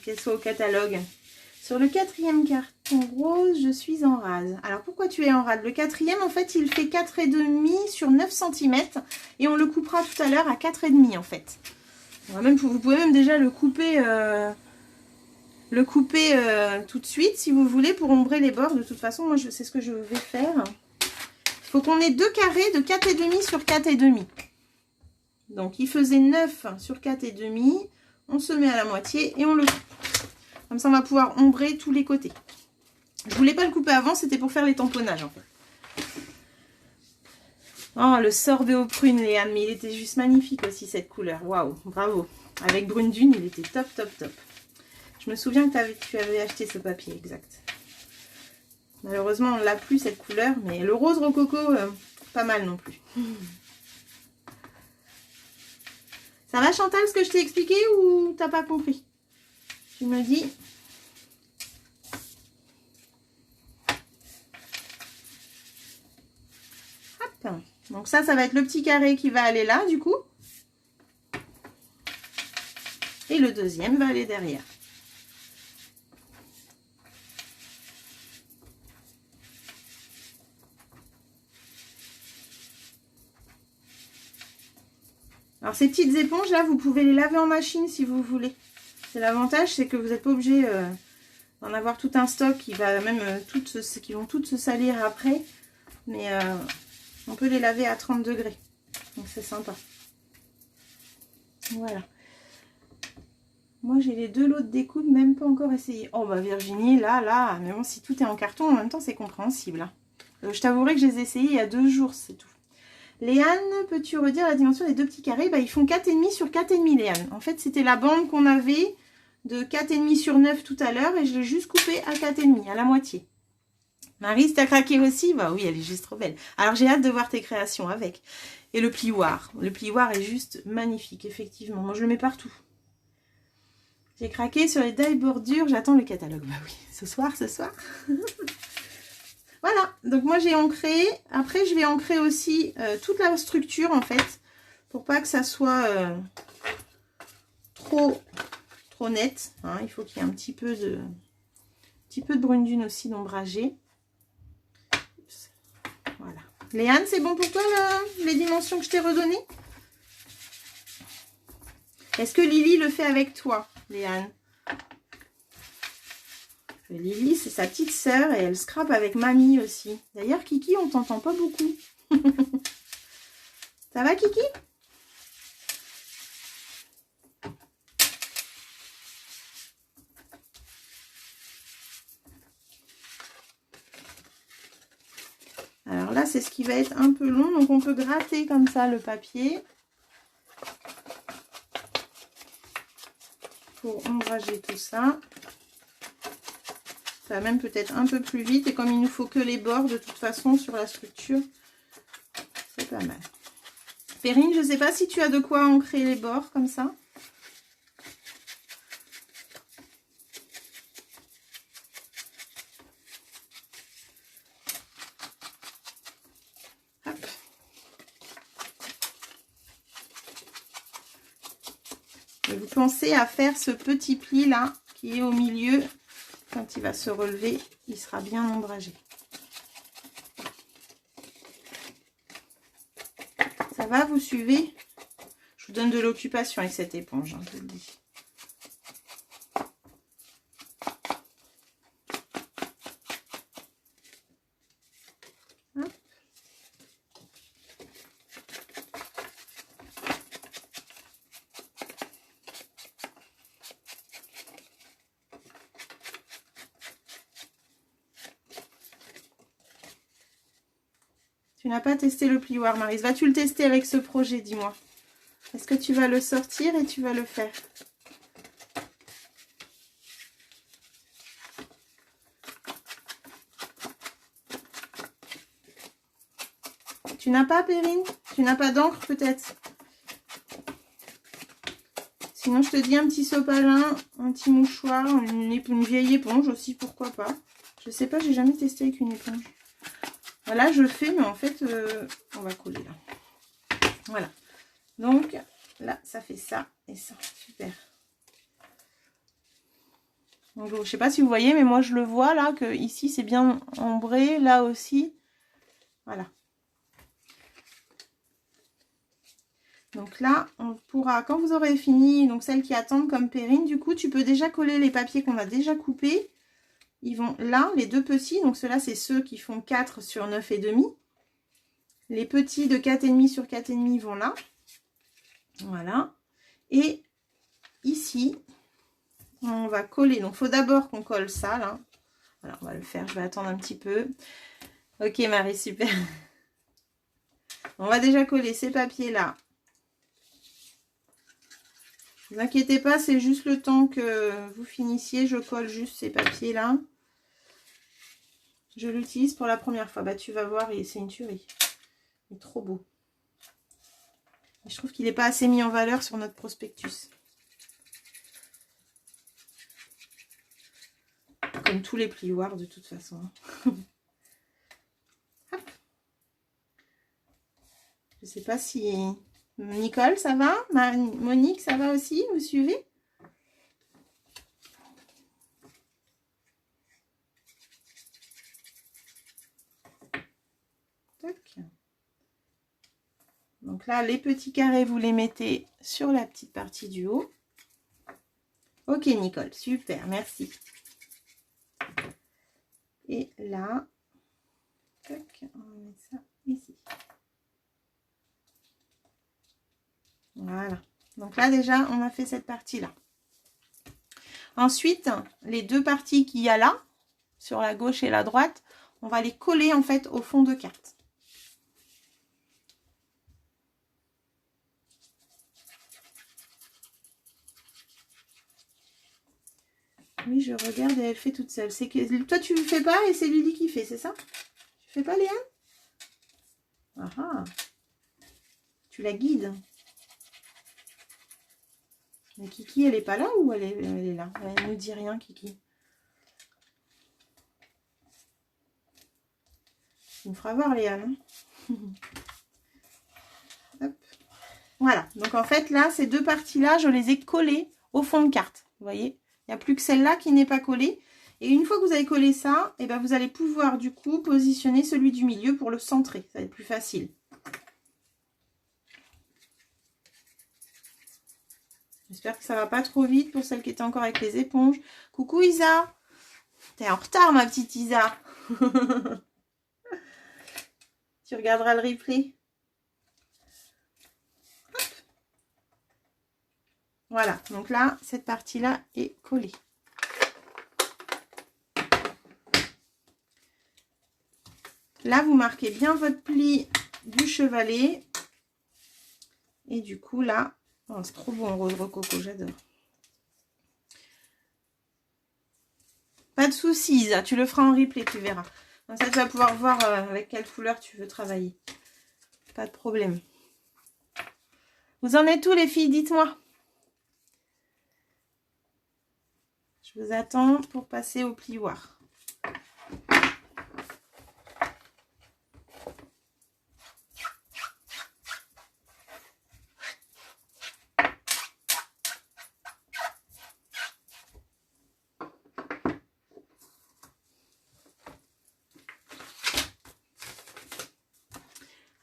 qu'elle soit au catalogue? Sur le 4e carton rose, je suis en rase. Alors, pourquoi tu es en rase? Le 4e, en fait, il fait 4,5 sur 9 cm. Et on le coupera tout à l'heure à 4,5 en fait. Vous pouvez même déjà le couper... tout de suite si vous voulez pour ombrer les bords. De toute façon, moi, c'est ce que je vais faire. Il faut qu'on ait deux carrés de 4,5 sur 4,5. Donc, il faisait 9 sur 4,5. On se met à la moitié et on le coupe. Comme ça, on va pouvoir ombrer tous les côtés. Je voulais pas le couper avant, c'était pour faire les tamponnages, en fait. Oh, le sorbet aux prunes, Léane. Mais il était juste magnifique aussi, cette couleur. Waouh, bravo. Avec brune dune, il était top, top, top. Je me souviens que tu avais acheté ce papier, exact. Malheureusement, on ne l'a plus, cette couleur. Mais le rose rococo, pas mal non plus. Ça va, Chantal, ce que je t'ai expliqué ou t'as pas compris? Tu me dis. Hop. Donc ça va être le petit carré qui va aller là, du coup. Et le deuxième va aller derrière. Alors ces petites éponges là, vous pouvez les laver en machine si vous voulez. C'est l'avantage, c'est que vous n'êtes pas obligé d'en avoir tout un stock qui va même qui vont toutes se salir après. Mais on peut les laver à 30 degrés. Donc c'est sympa. Voilà. Moi j'ai les deux lots de découpe, même pas encore essayé. Oh bah Virginie, là, mais bon, si tout est en carton en même temps, c'est compréhensible. Hein. Je t'avouerai que je les ai essayés il y a 2 jours, c'est tout. Léane, peux-tu redire la dimension des deux petits carrés? Bah, ils font 4,5 sur 4,5, Léane. En fait, c'était la bande qu'on avait de 4,5 sur 9 tout à l'heure et je l'ai juste coupée à 4,5, à la moitié. Marie, t'as craqué aussi? Bah oui, elle est juste trop belle. Alors, j'ai hâte de voir tes créations avec. Et le plioir. Le plioir est juste magnifique, effectivement. Moi, je le mets partout. J'ai craqué sur les die bordures. J'attends le catalogue. Bah oui, ce soir. Voilà, donc moi j'ai ancré. Après, je vais ancrer aussi toute la structure, en fait, pour pas que ça soit trop net. Hein. Il faut qu'il y ait un petit peu de brune dune aussi d'ombragé. Voilà. Léane, c'est bon pour toi, les dimensions que je t'ai redonnées? Est-ce que Lily le fait avec toi, Léane? Lily, c'est sa petite sœur et elle scrape avec mamie aussi. D'ailleurs, Kiki, on t'entend pas beaucoup. Ça va, Kiki? Alors là, c'est ce qui va être un peu long, donc on peut gratter comme ça le papier pour ombrager tout ça. Ça va même peut-être un peu plus vite, et comme il nous faut que les bords de toute façon sur la structure, c'est pas mal. Perrine, je ne sais pas si tu as de quoi ancrer les bords comme ça. Et vous pensez à faire ce petit pli là qui est au milieu. Quand il va se relever, il sera bien ombragé. Ça va, vous suivez? Je vous donne de l'occupation avec cette éponge, hein, je vous le dis. Hop. Tu n'as pas testé le plioir, Maryse. Vas-tu le tester avec ce projet, dis-moi? Est-ce que tu vas le sortir et tu vas le faire? Tu n'as pas, Perrine? Tu n'as pas d'encre, peut-être? Sinon, je te dis un petit sopalin, un petit mouchoir, une vieille éponge aussi, pourquoi pas. Je sais pas, j'ai jamais testé avec une éponge. Voilà, je fais, mais en fait, on va coller là. Voilà. Donc, là, ça fait ça et ça. Super. Donc, je sais pas si vous voyez, mais moi, je le vois là, que ici, c'est bien ombré. Là aussi. Voilà. Donc là, on pourra, quand vous aurez fini, donc celles qui attendent comme Perrine, du coup, tu peux déjà coller les papiers qu'on a déjà coupés. Ils vont là, les deux petits, donc ceux-là, c'est ceux qui font 4 sur 9,5. Les petits de 4,5 sur 4,5 vont là. Voilà. Et ici, on va coller. Donc, il faut d'abord qu'on colle ça, là. Alors, on va le faire. Je vais attendre un petit peu. Ok, Marie, super. On va déjà coller ces papiers-là. Ne vous inquiétez pas, c'est juste le temps que vous finissiez. Je colle juste ces papiers-là. Je l'utilise pour la première fois. Bah, tu vas voir, c'est une tuerie. Il est trop beau. Et je trouve qu'il n'est pas assez mis en valeur sur notre prospectus. Comme tous les plioirs, de toute façon. Hop. Je ne sais pas si... Nicole, ça va? Monique, ça va aussi? Vous suivez? Donc là, les petits carrés, vous les mettez sur la petite partie du haut. Ok, Nicole, super, merci. Et là, tac, on va mettre ça ici. Voilà. Donc là, déjà, on a fait cette partie-là. Ensuite, les deux parties qu'il y a là, sur la gauche et la droite, on va les coller en fait au fond de carte. Oui, je regarde et elle fait toute seule. C'est que toi, tu ne fais pas et c'est Lily qui fait, c'est ça? Tu fais pas, Léa? Ah ah. Tu la guides. Mais Kiki, elle est pas là ou elle est là? Elle ne dit rien, Kiki. Tu me feras voir, Léa, non? Hop. Voilà. Donc, en fait, là, ces deux parties-là, je les ai collées au fond de carte. Vous voyez? Il n'y a plus que celle-là qui n'est pas collée. Et une fois que vous avez collé ça, et ben vous allez pouvoir, du coup, positionner celui du milieu pour le centrer. Ça va être plus facile. J'espère que ça va pas trop vite pour celle qui était encore avec les éponges. Coucou Isa. T'es en retard, ma petite Isa. Tu regarderas le replay. Voilà, donc là, cette partie-là est collée. Là, vous marquez bien votre pli du chevalet. Et du coup, là, oh, c'est trop bon, rose rococo, j'adore. Pas de soucis, Isa, tu le feras en replay, tu verras. Comme ça, tu vas pouvoir voir avec quelle couleur tu veux travailler. Pas de problème. Vous en êtes où, les filles? Dites-moi. Je vous attends pour passer au plioir.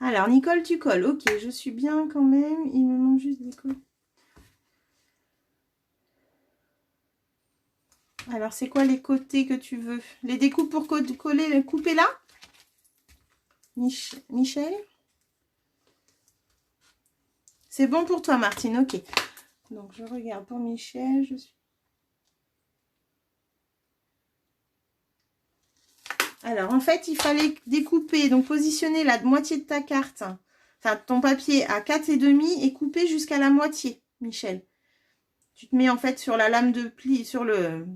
Alors, Nicole, tu colles. Ok, je suis bien quand même. Il me manque juste des colles. Alors, c'est quoi les côtés que tu veux? Les découpes pour coller, couper là? Michel? C'est bon pour toi, Martine. Ok. Donc, je regarde pour Michel. Je suis... Alors, en fait, il fallait découper, donc positionner la moitié de ta carte, enfin, ton papier à 4,5 et couper jusqu'à la moitié, Michel. Tu te mets en fait sur la lame de pli,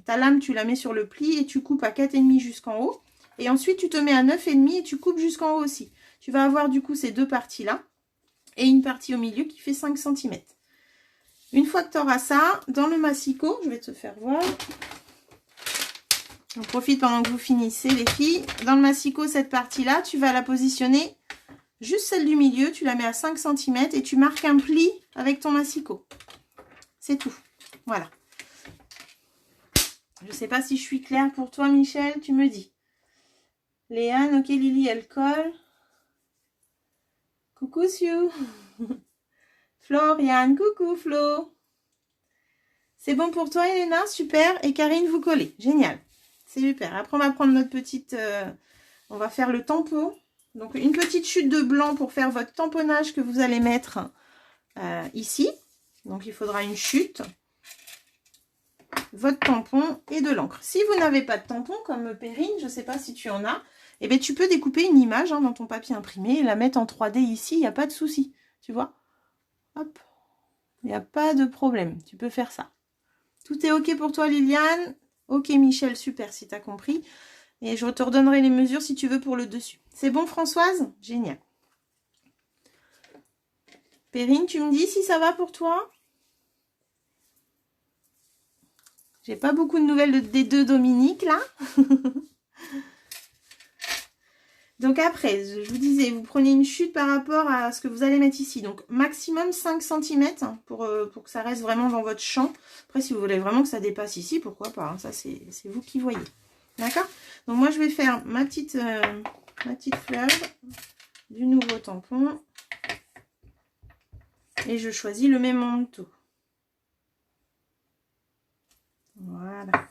ta lame, tu la mets sur le pli et tu coupes à 4,5 jusqu'en haut. Et ensuite, tu te mets à 9,5 et tu coupes jusqu'en haut aussi. Tu vas avoir du coup ces deux parties-là et une partie au milieu qui fait 5 cm. Une fois que tu auras ça, dans le massicot, je vais te faire voir. On profite pendant que vous finissez, les filles. Dans le massicot, cette partie-là, tu vas la positionner, juste celle du milieu, tu la mets à 5 cm et tu marques un pli avec ton massicot. C'est tout. Voilà. Je ne sais pas si je suis claire pour toi, Michel, tu me dis. Léane, ok, Lily, elle colle. Coucou, Sue. Floriane, coucou, Flo. C'est bon pour toi, Elena? Super. Et Karine, vous collez. Génial. C'est super. Après, on va prendre notre petite... on va faire le tampon. Donc, une petite chute de blanc pour faire votre tamponnage que vous allez mettre ici. Donc, il faudra une chute, votre tampon et de l'encre. Si vous n'avez pas de tampon, comme Perrine, je ne sais pas si tu en as, eh bien, tu peux découper une image dans ton papier imprimé et la mettre en 3D ici. Il n'y a pas de souci. Tu vois? Hop. Il n'y a pas de problème. Tu peux faire ça. Tout est OK pour toi, Liliane? OK, Michel, super, si tu as compris. Et je te redonnerai les mesures si tu veux pour le dessus. C'est bon, Françoise? Génial. Perrine, tu me dis si ça va pour toi? J'ai pas beaucoup de nouvelles des deux Dominique, là. Donc après, je vous disais, vous prenez une chute par rapport à ce que vous allez mettre ici. Donc maximum 5 cm pour que ça reste vraiment dans votre champ. Après, si vous voulez vraiment que ça dépasse ici, pourquoi pas, hein, ça c'est vous qui voyez. D'accord? Donc moi, je vais faire ma petite fleur du nouveau tampon. Et je choisis le même manteau. Voilà.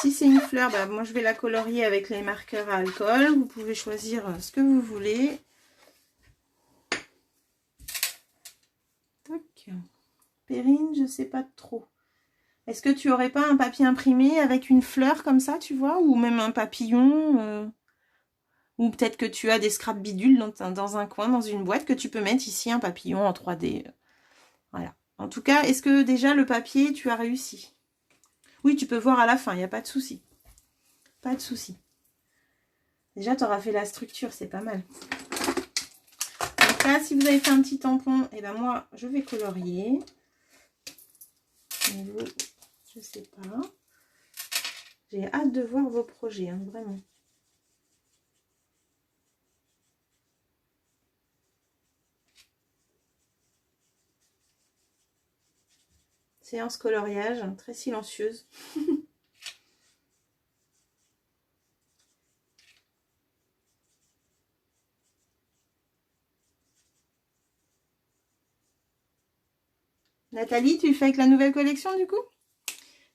Si c'est une fleur, bah, moi je vais la colorier avec les marqueurs à alcool. Vous pouvez choisir ce que vous voulez. Tac. Perrine, je sais pas trop. Est-ce que tu aurais pas un papier imprimé avec une fleur comme ça, tu vois? Ou même un papillon ou peut-être que tu as des scraps bidules dans un coin, dans une boîte, que tu peux mettre ici un papillon en 3D. Voilà. En tout cas, est-ce que déjà le papier, tu as réussi? Oui, tu peux voir à la fin, il n'y a pas de souci. Pas de souci. Déjà, tu auras fait la structure, c'est pas mal. Donc là, si vous avez fait un petit tampon, et ben moi, je vais colorier. Et vous, je sais pas. J'ai hâte de voir vos projets, hein, vraiment. Séance coloriage, très silencieuse. Nathalie, tu fais avec la nouvelle collection du coup?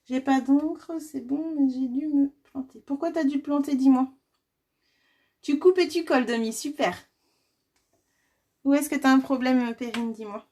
J'ai pas d'encre, c'est bon, mais j'ai dû me planter. Pourquoi tu as dû te planter, dis-moi? Tu coupes et tu colles, Demi, super. Où est-ce que tu as un problème, Perrine, dis-moi.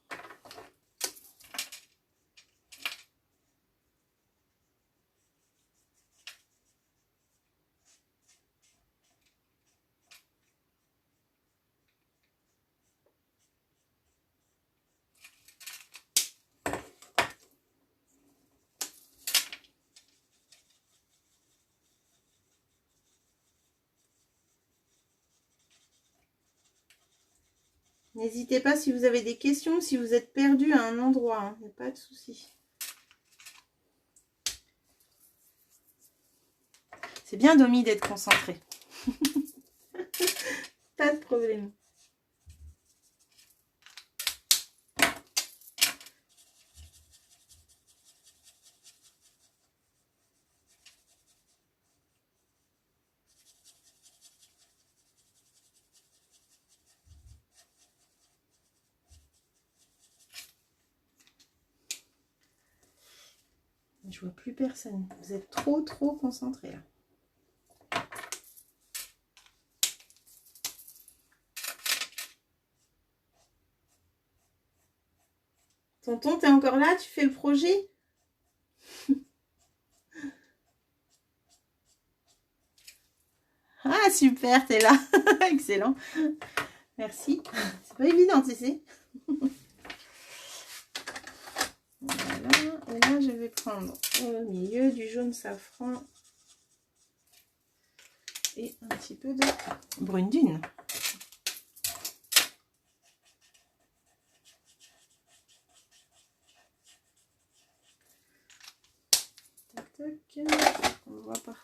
N'hésitez pas si vous avez des questions, si vous êtes perdu à un endroit, hein, il n'y a pas de souci. C'est bien, Domi, d'être concentré. Pas de problème. Je vois plus personne. Vous êtes trop concentrés là. Tonton, t'es encore là? Tu fais le projet? Ah, super, t'es là. Excellent. Merci. C'est pas évident, tu sais. Voilà. Et là, je vais prendre au milieu du jaune safran et un petit peu de brune dune. Tac, tac. On voit pas.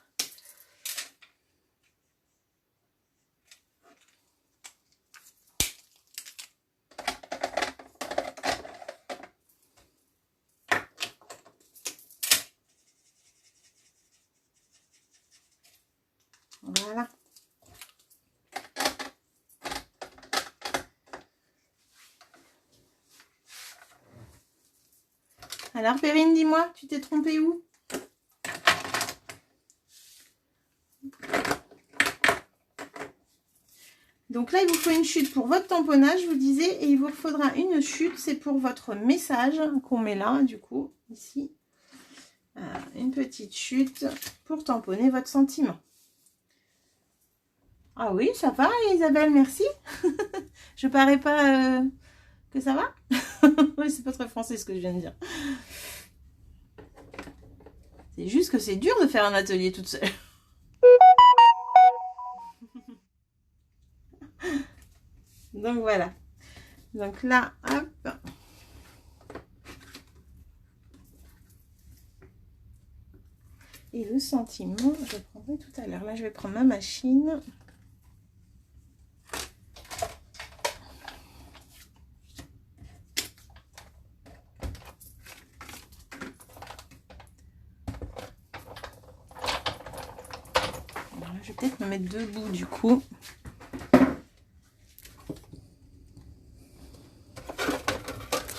Voilà. Alors, Perrine, dis-moi, tu t'es trompée où? Donc là, il vous faut une chute pour votre tamponnage, je vous disais, et il vous faudra une chute, c'est pour votre message qu'on met là, du coup, ici. Une petite chute pour tamponner votre sentiment. Ah oui, ça va, Isabelle, merci. Je parais pas que ça va. Oui, c'est pas très français ce que je viens de dire. C'est juste que c'est dur de faire un atelier toute seule. Donc voilà. Donc là, hop. Et le sentiment, je le prendrai tout à l'heure. Là, je vais prendre ma machine. Voilà, je vais peut-être me mettre debout du coup.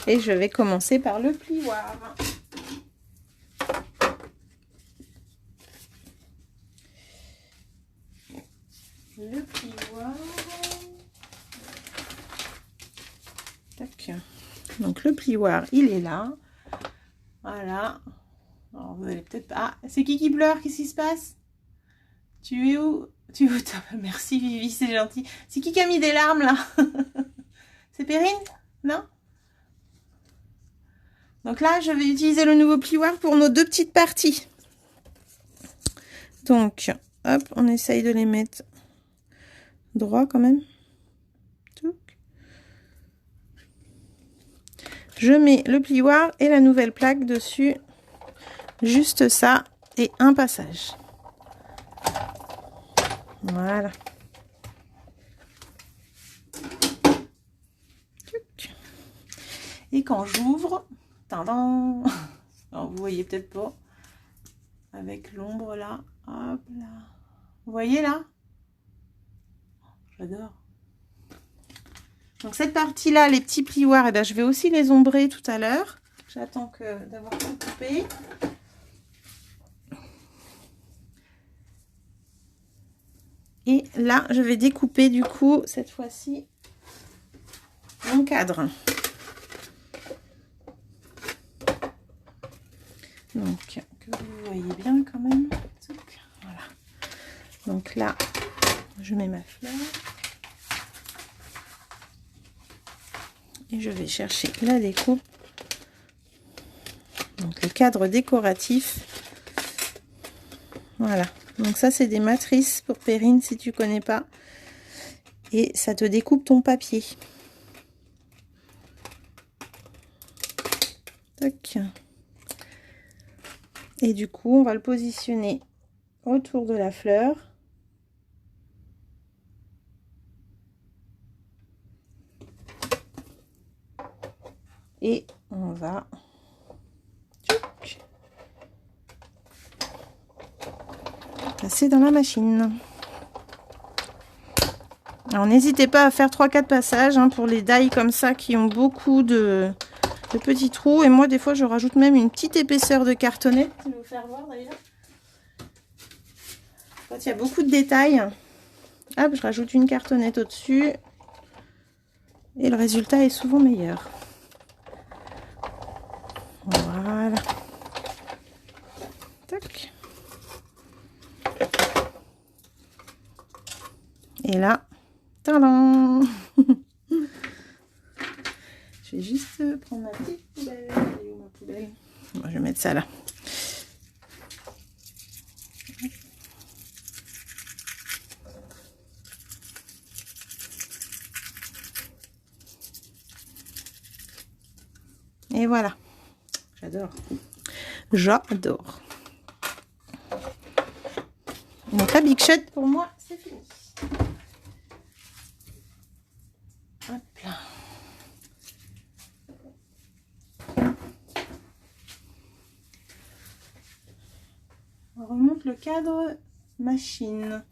Et je vais commencer par le plioir. Le plioir. Tac. Donc le plioir, il est là. Voilà. Alors, vous allez peut-être pas... Ah, c'est qui pleure? Qu'est-ce qui se passe? Tu es où? Tu es où? Merci Vivi, c'est gentil. C'est qui a mis des larmes là? C'est Perrine? Non? Donc là, je vais utiliser le nouveau plioir pour nos deux petites parties. Donc, hop, on essaye de les mettre droit quand même. Je mets le plioir et la nouvelle plaque dessus. Juste ça et un passage. Voilà. Et quand j'ouvre, tadam, vous voyez peut-être pas, avec l'ombre là, hop là. Vous voyez là? J'adore. Donc cette partie-là, les petits plioirs, eh bien, je vais aussi les ombrer tout à l'heure. J'attends d'avoir tout coupé. Et là, je vais découper du coup, cette fois-ci, cadre. Donc, que vous voyez bien quand même. Voilà. Donc là, je mets ma fleur. Et je vais chercher la découpe. Donc le cadre décoratif. Voilà. Donc ça, c'est des matrices pour Perrine si tu connais pas. Et ça te découpe ton papier. Tac. Et du coup, on va le positionner autour de la fleur. Et on va passer dans la machine. Alors n'hésitez pas à faire 3-4 passages hein, pour les die comme ça qui ont beaucoup de petits trous. Et moi des fois je rajoute même une petite épaisseur de cartonnet. Je vais vous faire voir d'ailleurs. Quand il y a beaucoup de détails, hop, je rajoute une cartonnette au-dessus. Et le résultat est souvent meilleur. Voilà. Tac. Et là, tadam. Je vais juste prendre ma petite poubelle. Elle est où ma poubelle? Bon, je vais mettre ça là. Et voilà. J'adore. J'adore. Donc la Big Shot pour moi, c'est fini. Hop là. On remonte le cadre machine.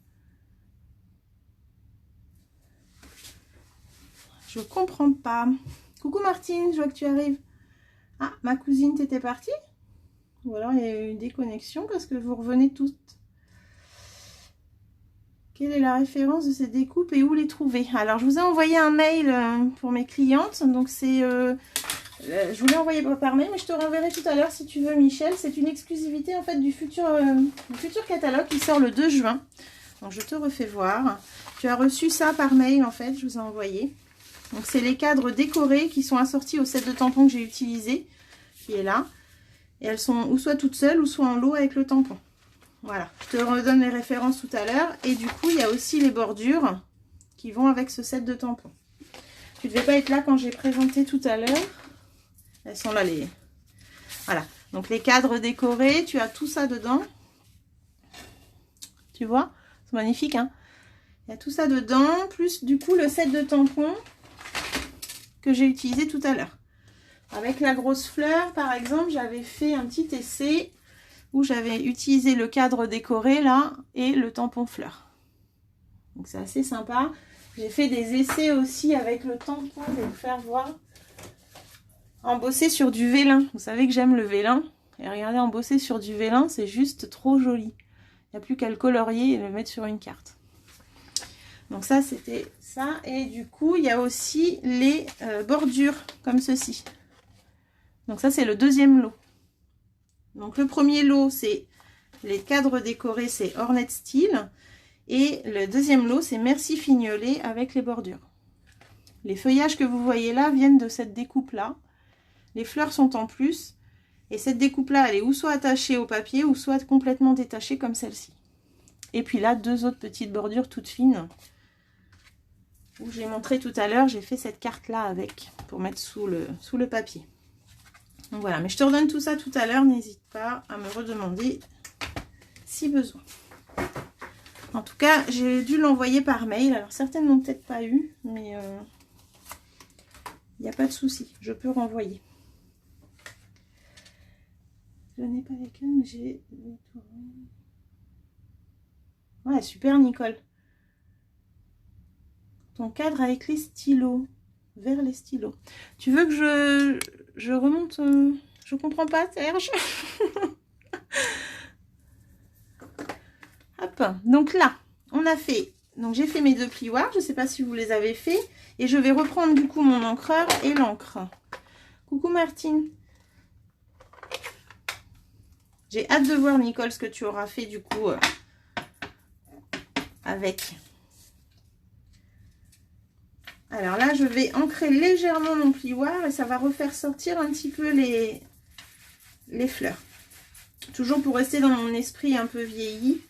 Je comprends pas. Coucou Martine, je vois que tu arrives. Ah, ma cousine, t'étais partie? Ou alors il y a eu une déconnexion parce que vous revenez toutes. Quelle est la référence de ces découpes et où les trouver? Alors, je vous ai envoyé un mail pour mes clientes. Donc, c'est... je vous l'ai envoyé par mail, mais je te renverrai tout à l'heure si tu veux, Michel. C'est une exclusivité, en fait, du futur catalogue qui sort le 2 juin. Donc, je te refais voir. Tu as reçu ça par mail, en fait. Je vous ai envoyé. Donc, c'est les cadres décorés qui sont assortis au set de tampons que j'ai utilisé, qui est là. Et elles sont ou soit toutes seules ou soit en lot avec le tampon. Voilà, je te redonne les références tout à l'heure. Et du coup, il y a aussi les bordures qui vont avec ce set de tampons. Tu ne devais pas être là quand j'ai présenté tout à l'heure. Elles sont là, les... Voilà, donc les cadres décorés, tu as tout ça dedans. Tu vois, c'est magnifique, hein. Il y a tout ça dedans, plus du coup le set de tampons que j'ai utilisé tout à l'heure. Avec la grosse fleur, par exemple, j'avais fait un petit essai où j'avais utilisé le cadre décoré là et le tampon fleur. Donc c'est assez sympa. J'ai fait des essais aussi avec le tampon, je vais vous faire voir. Embosser sur du vélin. Vous savez que j'aime le vélin. Et regardez, embosser sur du vélin, c'est juste trop joli. Il n'y a plus qu'à le colorier et le mettre sur une carte. Donc ça, c'était ça. Et du coup, il y a aussi les bordures comme ceci. Donc ça, c'est le deuxième lot. Donc le premier lot, c'est les cadres décorés, c'est Ornette Style. Et le deuxième lot, c'est Merci Fignolé avec les bordures. Les feuillages que vous voyez là viennent de cette découpe-là. Les fleurs sont en plus. Et cette découpe-là, elle est ou soit attachée au papier ou soit complètement détachée comme celle-ci. Et puis là, deux autres petites bordures toutes fines. Où j'ai montré tout à l'heure, j'ai fait cette carte-là avec pour mettre sous le papier. Donc voilà, mais je te redonne tout ça tout à l'heure. N'hésite pas à me redemander si besoin. En tout cas, j'ai dû l'envoyer par mail. Alors certaines n'ont peut-être pas eu, mais il n'y a pas de souci. Je peux renvoyer. Je n'ai pas lesquelles, mais j'ai... Ouais, super Nicole. Ton cadre avec les stylos. Vers les stylos. Tu veux que je remonte je comprends pas, Serge. Hop. Donc là, on a fait Donc j'ai fait mes 2 plioirs, je ne sais pas si vous les avez fait. Et je vais reprendre du coup mon encreur et l'encre. Coucou Martine. J'ai hâte de voir Nicole ce que tu auras fait du coup avec. Alors là je vais ancrer légèrement mon plioir et ça va refaire sortir un petit peu les fleurs. Toujours pour rester dans mon esprit un peu vieilli.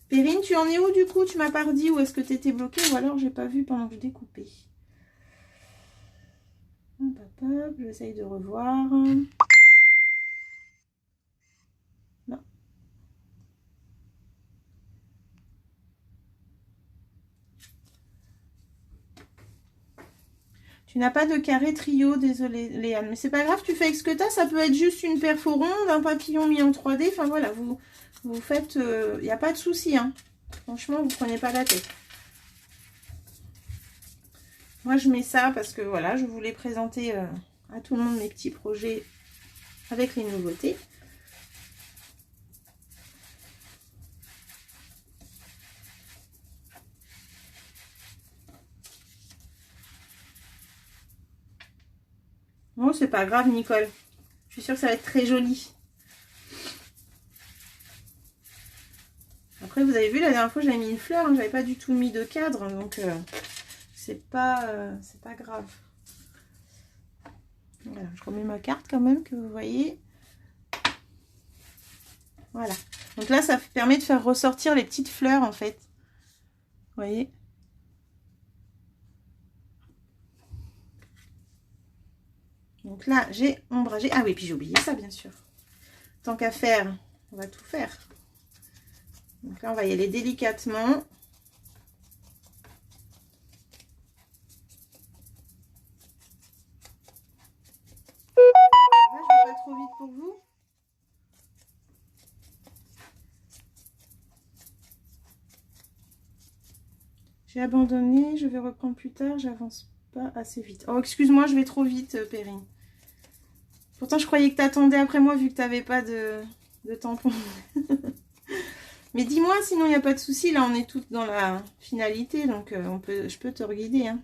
Perrine, tu en es où du coup? Tu m'as pas redit où est-ce que tu étais bloquée ou alors j'ai pas vu pendant que je découpais. Hop, hop, hop, j'essaye de revoir. Non. Tu n'as pas de carré trio, désolé Léane. Mais c'est pas grave, tu fais avec ce que tu as. Ça peut être juste une perfo ronde, un papillon mis en 3D. Enfin voilà, vous faites... Il n'y a pas de souci. Hein. Franchement, vous ne prenez pas la tête. Moi, je mets ça parce que voilà, je voulais présenter à tout le monde mes petits projets avec les nouveautés. Oh, c'est pas grave, Nicole. Je suis sûre que ça va être très joli. Après, vous avez vu, la dernière fois, j'avais mis une fleur. Hein, j'avais pas du tout mis de cadre. Donc, c'est pas grave. Voilà, je remets ma carte quand même, que vous voyez. Voilà. Donc là, ça permet de faire ressortir les petites fleurs, en fait. Vous voyez? Donc là, j'ai ombragé. Ah oui, puis j'ai oublié ça, bien sûr. Tant qu'à faire, on va tout faire. Donc là, on va y aller délicatement. Ça va, je vais pas trop vite pour vous? J'ai abandonné, je vais reprendre plus tard, j'avance pas assez vite. Oh, excuse-moi, je vais trop vite, Perrine. Pourtant, je croyais que tu attendais après moi vu que tu n'avais pas de tampon. Mais dis-moi, sinon il n'y a pas de souci. Là, on est toutes dans la finalité, donc je peux te guider. Hein.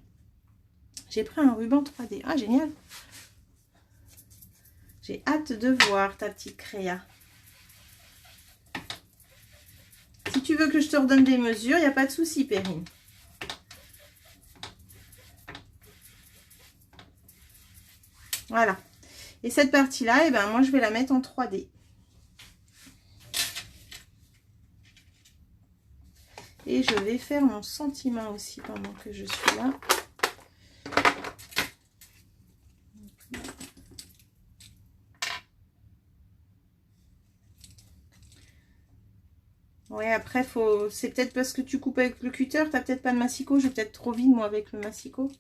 J'ai pris un ruban 3D. Ah, génial. J'ai hâte de voir ta petite créa. Si tu veux que je te redonne des mesures, il n'y a pas de souci, Perrine. Voilà. Et cette partie-là, eh ben, moi, je vais la mettre en 3D. Et je vais faire mon sentiment aussi pendant que je suis là. Ouais, après, c'est peut-être parce que tu coupes avec le cutter, tu n'as peut-être pas de massicot. Je vais peut-être trop vite, moi, avec le massicot.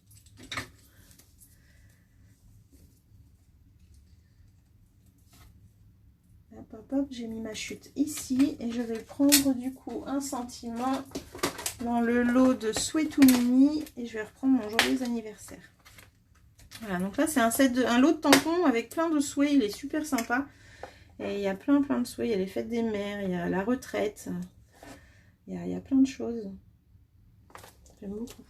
Hop, hop, hop, j'ai mis ma chute ici. Et je vais prendre, du coup, un sentiment dans le lot de Souhait tout mini. Et je vais reprendre mon joyeux anniversaire. Voilà, donc là, c'est un lot de tampons avec plein de souhaits. Il est super sympa. Et il y a plein de souhaits. Il y a les fêtes des mères, il y a la retraite. Il y a plein de choses. J'aime beaucoup.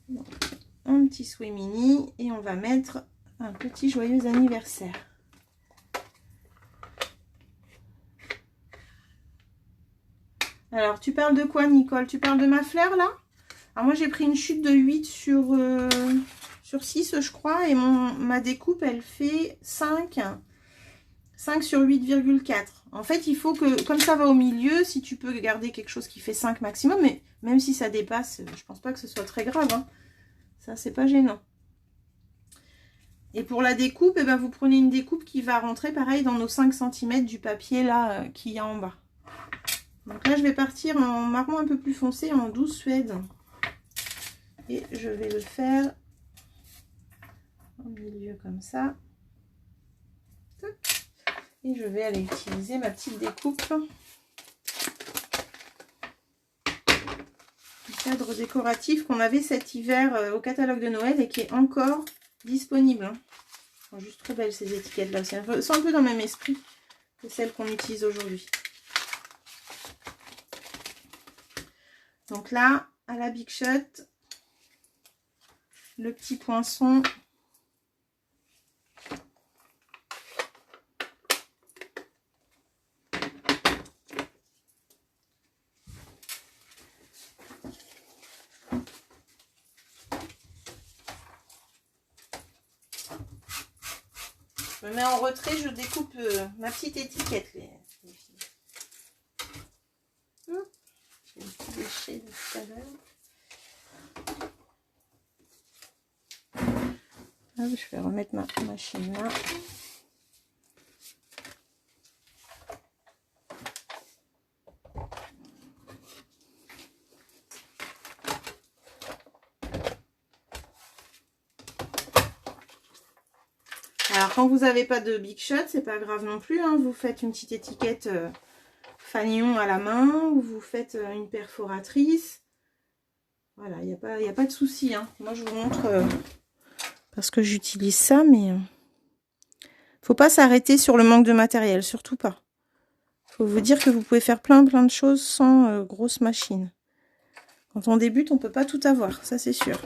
Donc, un petit souhait mini. Et on va mettre un petit joyeux anniversaire. Alors, tu parles de quoi, Nicole? Tu parles de ma fleur, là? Alors, moi, j'ai pris une chute de 8 sur 6, je crois. Et ma découpe, elle fait 5 sur 8,4. En fait, il faut que, comme ça va au milieu, si tu peux garder quelque chose qui fait 5 maximum, mais même si ça dépasse, je pense pas que ce soit très grave. Hein. Ça, c'est pas gênant. Et pour la découpe, eh ben, vous prenez une découpe qui va rentrer, pareil, dans nos 5 cm du papier, là, qu'il y a en bas. Donc là, je vais partir en marron un peu plus foncé, en 12 suède. Et je vais le faire au milieu comme ça. Et je vais aller utiliser ma petite découpe. Le cadre décoratif qu'on avait cet hiver au catalogue de Noël et qui est encore disponible. Hein. Elles sont juste trop belles ces étiquettes là. C'est un peu dans le même esprit que celles qu'on utilise aujourd'hui. Donc là, à la Big Shot, le petit poinçon. Je me mets en retrait, je découpe ma petite étiquette. Les filles. J'ai un petit déchet de tout à l'heure. Je vais remettre ma machine là. Alors quand vous n'avez pas de Big Shot, c'est pas grave non plus, hein. Vous faites une petite étiquette fanion à la main, ou vous faites une perforatrice. Voilà, il n'y a pas de souci, hein. Moi je vous montre parce que j'utilise ça, mais faut pas s'arrêter sur le manque de matériel, surtout pas. Faut vous dire que vous pouvez faire plein de choses sans grosse machine. Quand on débute, on peut pas tout avoir, ça c'est sûr.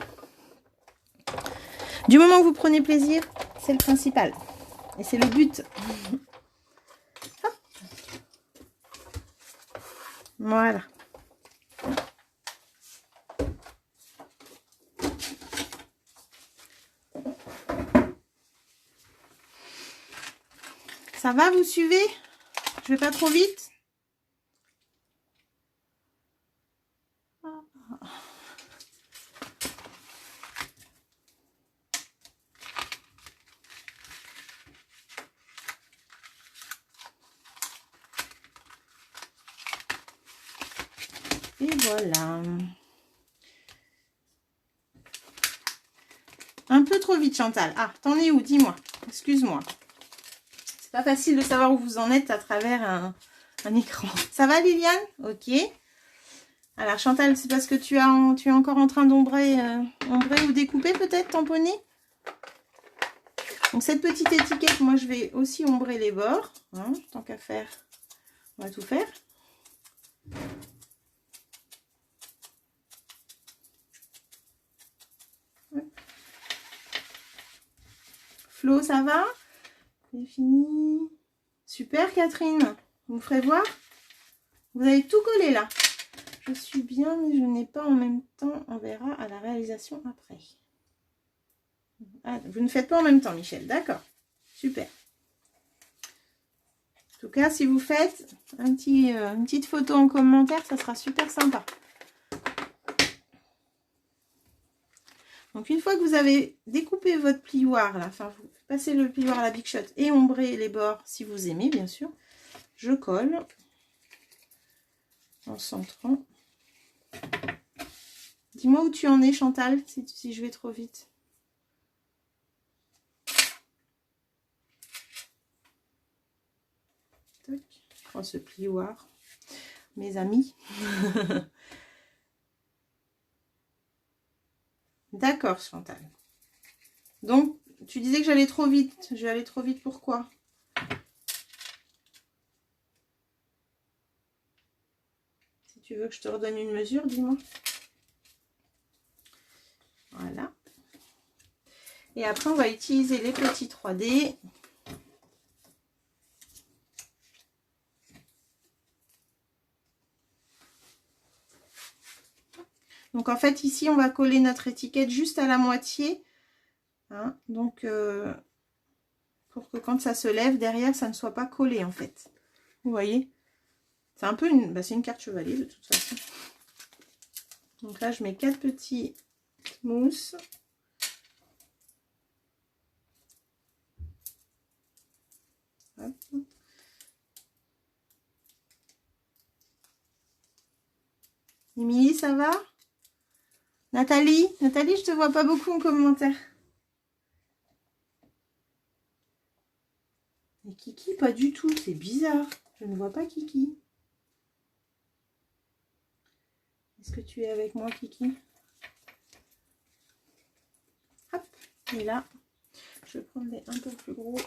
Du moment que vous prenez plaisir, c'est le principal. Et c'est le but. Hop. Voilà. Ça va, vous suivez? Je vais pas trop vite? Et voilà. Un peu trop vite, Chantal. Ah, t'en es où? Dis-moi. Excuse-moi. C'est pas facile de savoir où vous en êtes à travers un écran. Ça va, Liliane? Ok. Alors, Chantal, c'est parce que tu es encore en train d'ombrer ou découper, peut-être, tamponner? Donc, cette petite étiquette, moi, je vais aussi ombrer les bords. Hein, tant qu'à faire, on va tout faire. Flo, ça va? C'est fini. Super, Catherine. Vous me ferez voir? Vous avez tout collé, là. Je suis bien, mais je n'ai pas en même temps. On verra à la réalisation après. Ah, vous ne faites pas en même temps, Michel. D'accord. Super. En tout cas, si vous faites une petite photo en commentaire, ça sera super sympa. Donc, une fois que vous avez découpé votre plioir, là, enfin, vous passez le plioir à la Big Shot et ombrez les bords si vous aimez, bien sûr, je colle en centrant. Dis-moi où tu en es, Chantal, si je vais trop vite. Tac. Je prends ce plioir, mes amis. D'accord, Chantal. Donc, tu disais que j'allais trop vite. Je vais aller trop vite, pourquoi? Si tu veux que je te redonne une mesure, dis-moi. Voilà. Et après, on va utiliser les petits 3D. Donc, en fait, ici, on va coller notre étiquette juste à la moitié. Hein, donc, pour que quand ça se lève, derrière, ça ne soit pas collé, en fait. Vous voyez? C'est un peu c'est une carte chevalier, de toute façon. Donc là, je mets 4 petits mousses. Hop. Émilie, ça va? Nathalie, je te vois pas beaucoup en commentaire. Et Kiki, pas du tout, c'est bizarre. Je ne vois pas Kiki. Est-ce que tu es avec moi, Kiki? Hop, et là, je vais prendre des un peu plus gros.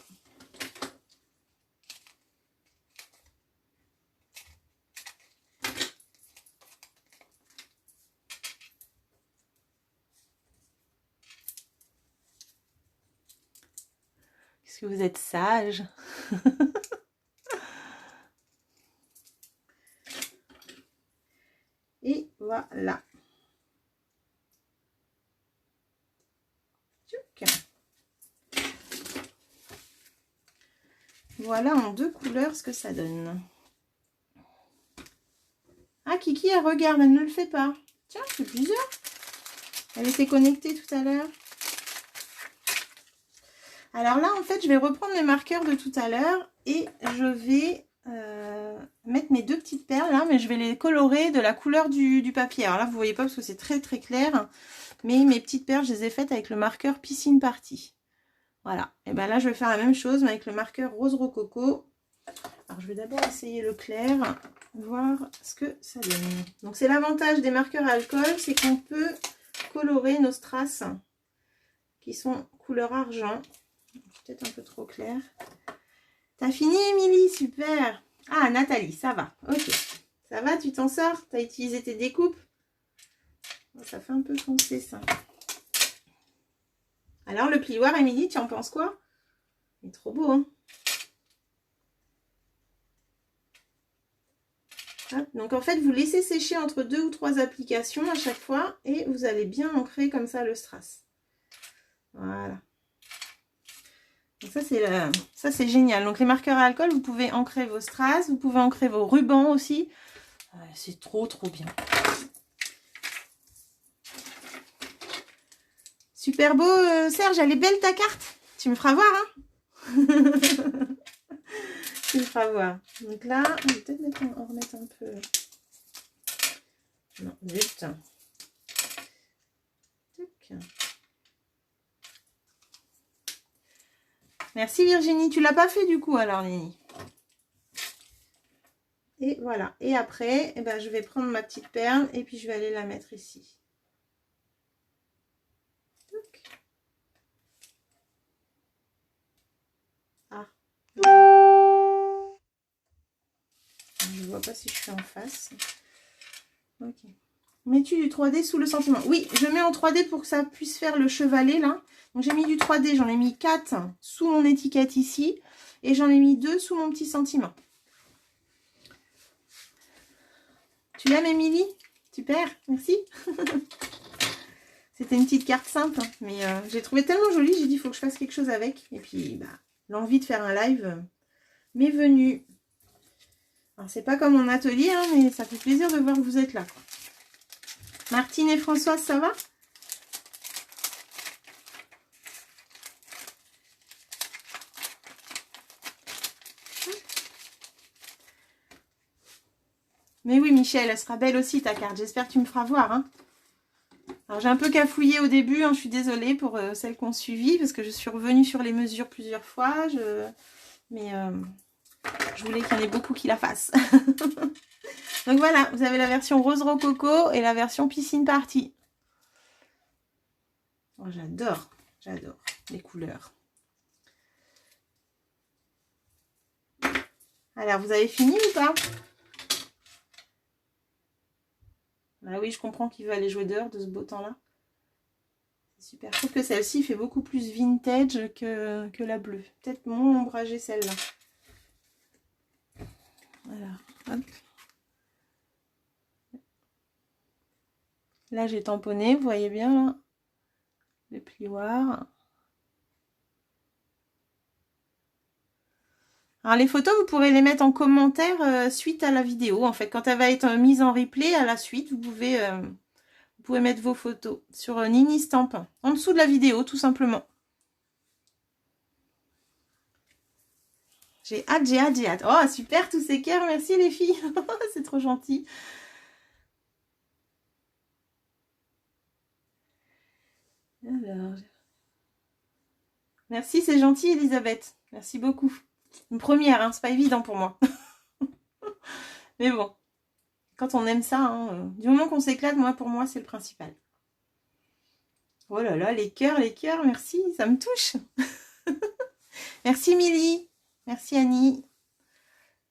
Parce que vous êtes sage. Et voilà. Voilà en 2 couleurs ce que ça donne. Ah, Kiki, elle regarde, elle ne le fait pas. Tiens, c'est bizarre. Elle était connectée tout à l'heure. Alors là, en fait, je vais reprendre mes marqueurs de tout à l'heure et je vais mettre mes 2 petites perles là, mais je vais les colorer de la couleur du papier. Alors là, vous voyez pas parce que c'est très très clair, mais mes petites perles, je les ai faites avec le marqueur Piscine Party. Voilà. Et ben là, je vais faire la même chose, mais avec le marqueur Rose Rococo. Alors, je vais d'abord essayer le clair, voir ce que ça donne. Donc, c'est l'avantage des marqueurs à alcool, c'est qu'on peut colorer nos strass qui sont couleur argent. Peut-être un peu trop clair. T'as fini, Émilie? Super. Ah, Nathalie, ça va. Ok. Ça va, tu t'en sors? T'as utilisé tes découpes? Ça fait un peu foncé, ça. Alors, le plioir, Émilie, tu en penses quoi? Il est trop beau, hein? Hop. Donc, en fait, vous laissez sécher entre 2 ou 3 applications à chaque fois et vous allez bien ancrer comme ça le strass. Voilà. Donc ça c'est génial. Donc les marqueurs à alcool, vous pouvez ancrer vos strass, vous pouvez ancrer vos rubans aussi. C'est trop bien. Super beau, Serge, elle est belle ta carte. Tu me feras voir, hein. Tu me feras voir. Donc là, on va peut-être en remettre un peu. Non, juste. Merci Virginie, tu l'as pas fait du coup alors Nini. Et voilà. Et après, eh ben, je vais prendre ma petite perle et puis je vais aller la mettre ici. Ah. Je vois pas si je suis en face. Ok. Mets-tu du 3D sous le sentiment? Oui, je mets en 3D pour que ça puisse faire le chevalet là. Donc j'ai mis du 3D, j'en ai mis 4 sous mon étiquette ici. Et j'en ai mis 2 sous mon petit sentiment. Tu l'aimes, Émilie? Super, merci. C'était une petite carte simple, mais j'ai trouvé tellement jolie, j'ai dit il faut que je fasse quelque chose avec. Et puis bah, l'envie de faire un live m'est venue. Alors c'est pas comme mon atelier, hein, mais ça fait plaisir de voir que vous êtes là, quoi. Martine et Françoise, ça va? Mais oui, Michel, elle sera belle aussi ta carte. J'espère que tu me feras voir, hein. Alors j'ai un peu cafouillé au début, hein, je suis désolée pour celles qui ont suivi, parce que je suis revenue sur les mesures plusieurs fois. Mais je voulais qu'il y en ait beaucoup qui la fassent. Donc voilà, vous avez la version Rose Rococo et la version Piscine Party. Oh, j'adore les couleurs. Alors, vous avez fini ou pas? Ah oui, je comprends qu'il veut aller jouer dehors de ce beau temps-là. C'est super. Je trouve que celle-ci fait beaucoup plus vintage que la bleue. Peut-être moins ombragée celle-là. Voilà. Hop. Là, j'ai tamponné, vous voyez bien là, le plioir. Alors les photos, vous pourrez les mettre en commentaire suite à la vidéo. En fait, quand elle va être mise en replay à la suite, vous pouvez mettre vos photos sur Nini Stamp, en dessous de la vidéo, tout simplement. J'ai hâte. Oh, super, tous ces cœurs, merci les filles. C'est trop gentil. Alors, merci, c'est gentil, Elisabeth. Merci beaucoup. Une première, hein, c'est pas évident pour moi. Mais bon, quand on aime ça, hein, du moment qu'on s'éclate, pour moi, c'est le principal. Oh là là, les cœurs, merci, ça me touche. Merci Milly, merci Annie,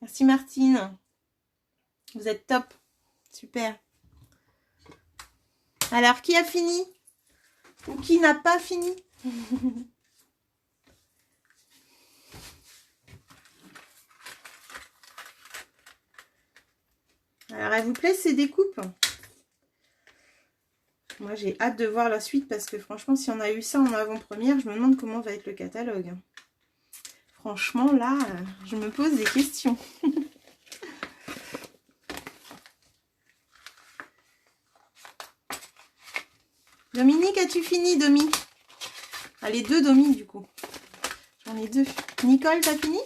merci Martine. Vous êtes top, super. Alors, qui a fini? Ou qui n'a pas fini? Alors, elle vous plaît ces découpes? Moi, j'ai hâte de voir la suite parce que franchement, si on a eu ça en avant-première, je me demande comment va être le catalogue. Franchement, là, je me pose des questions. Dominique, as-tu fini, Domi? Allez, deux Domi, du coup. J'en ai deux. Nicole, t'as fini?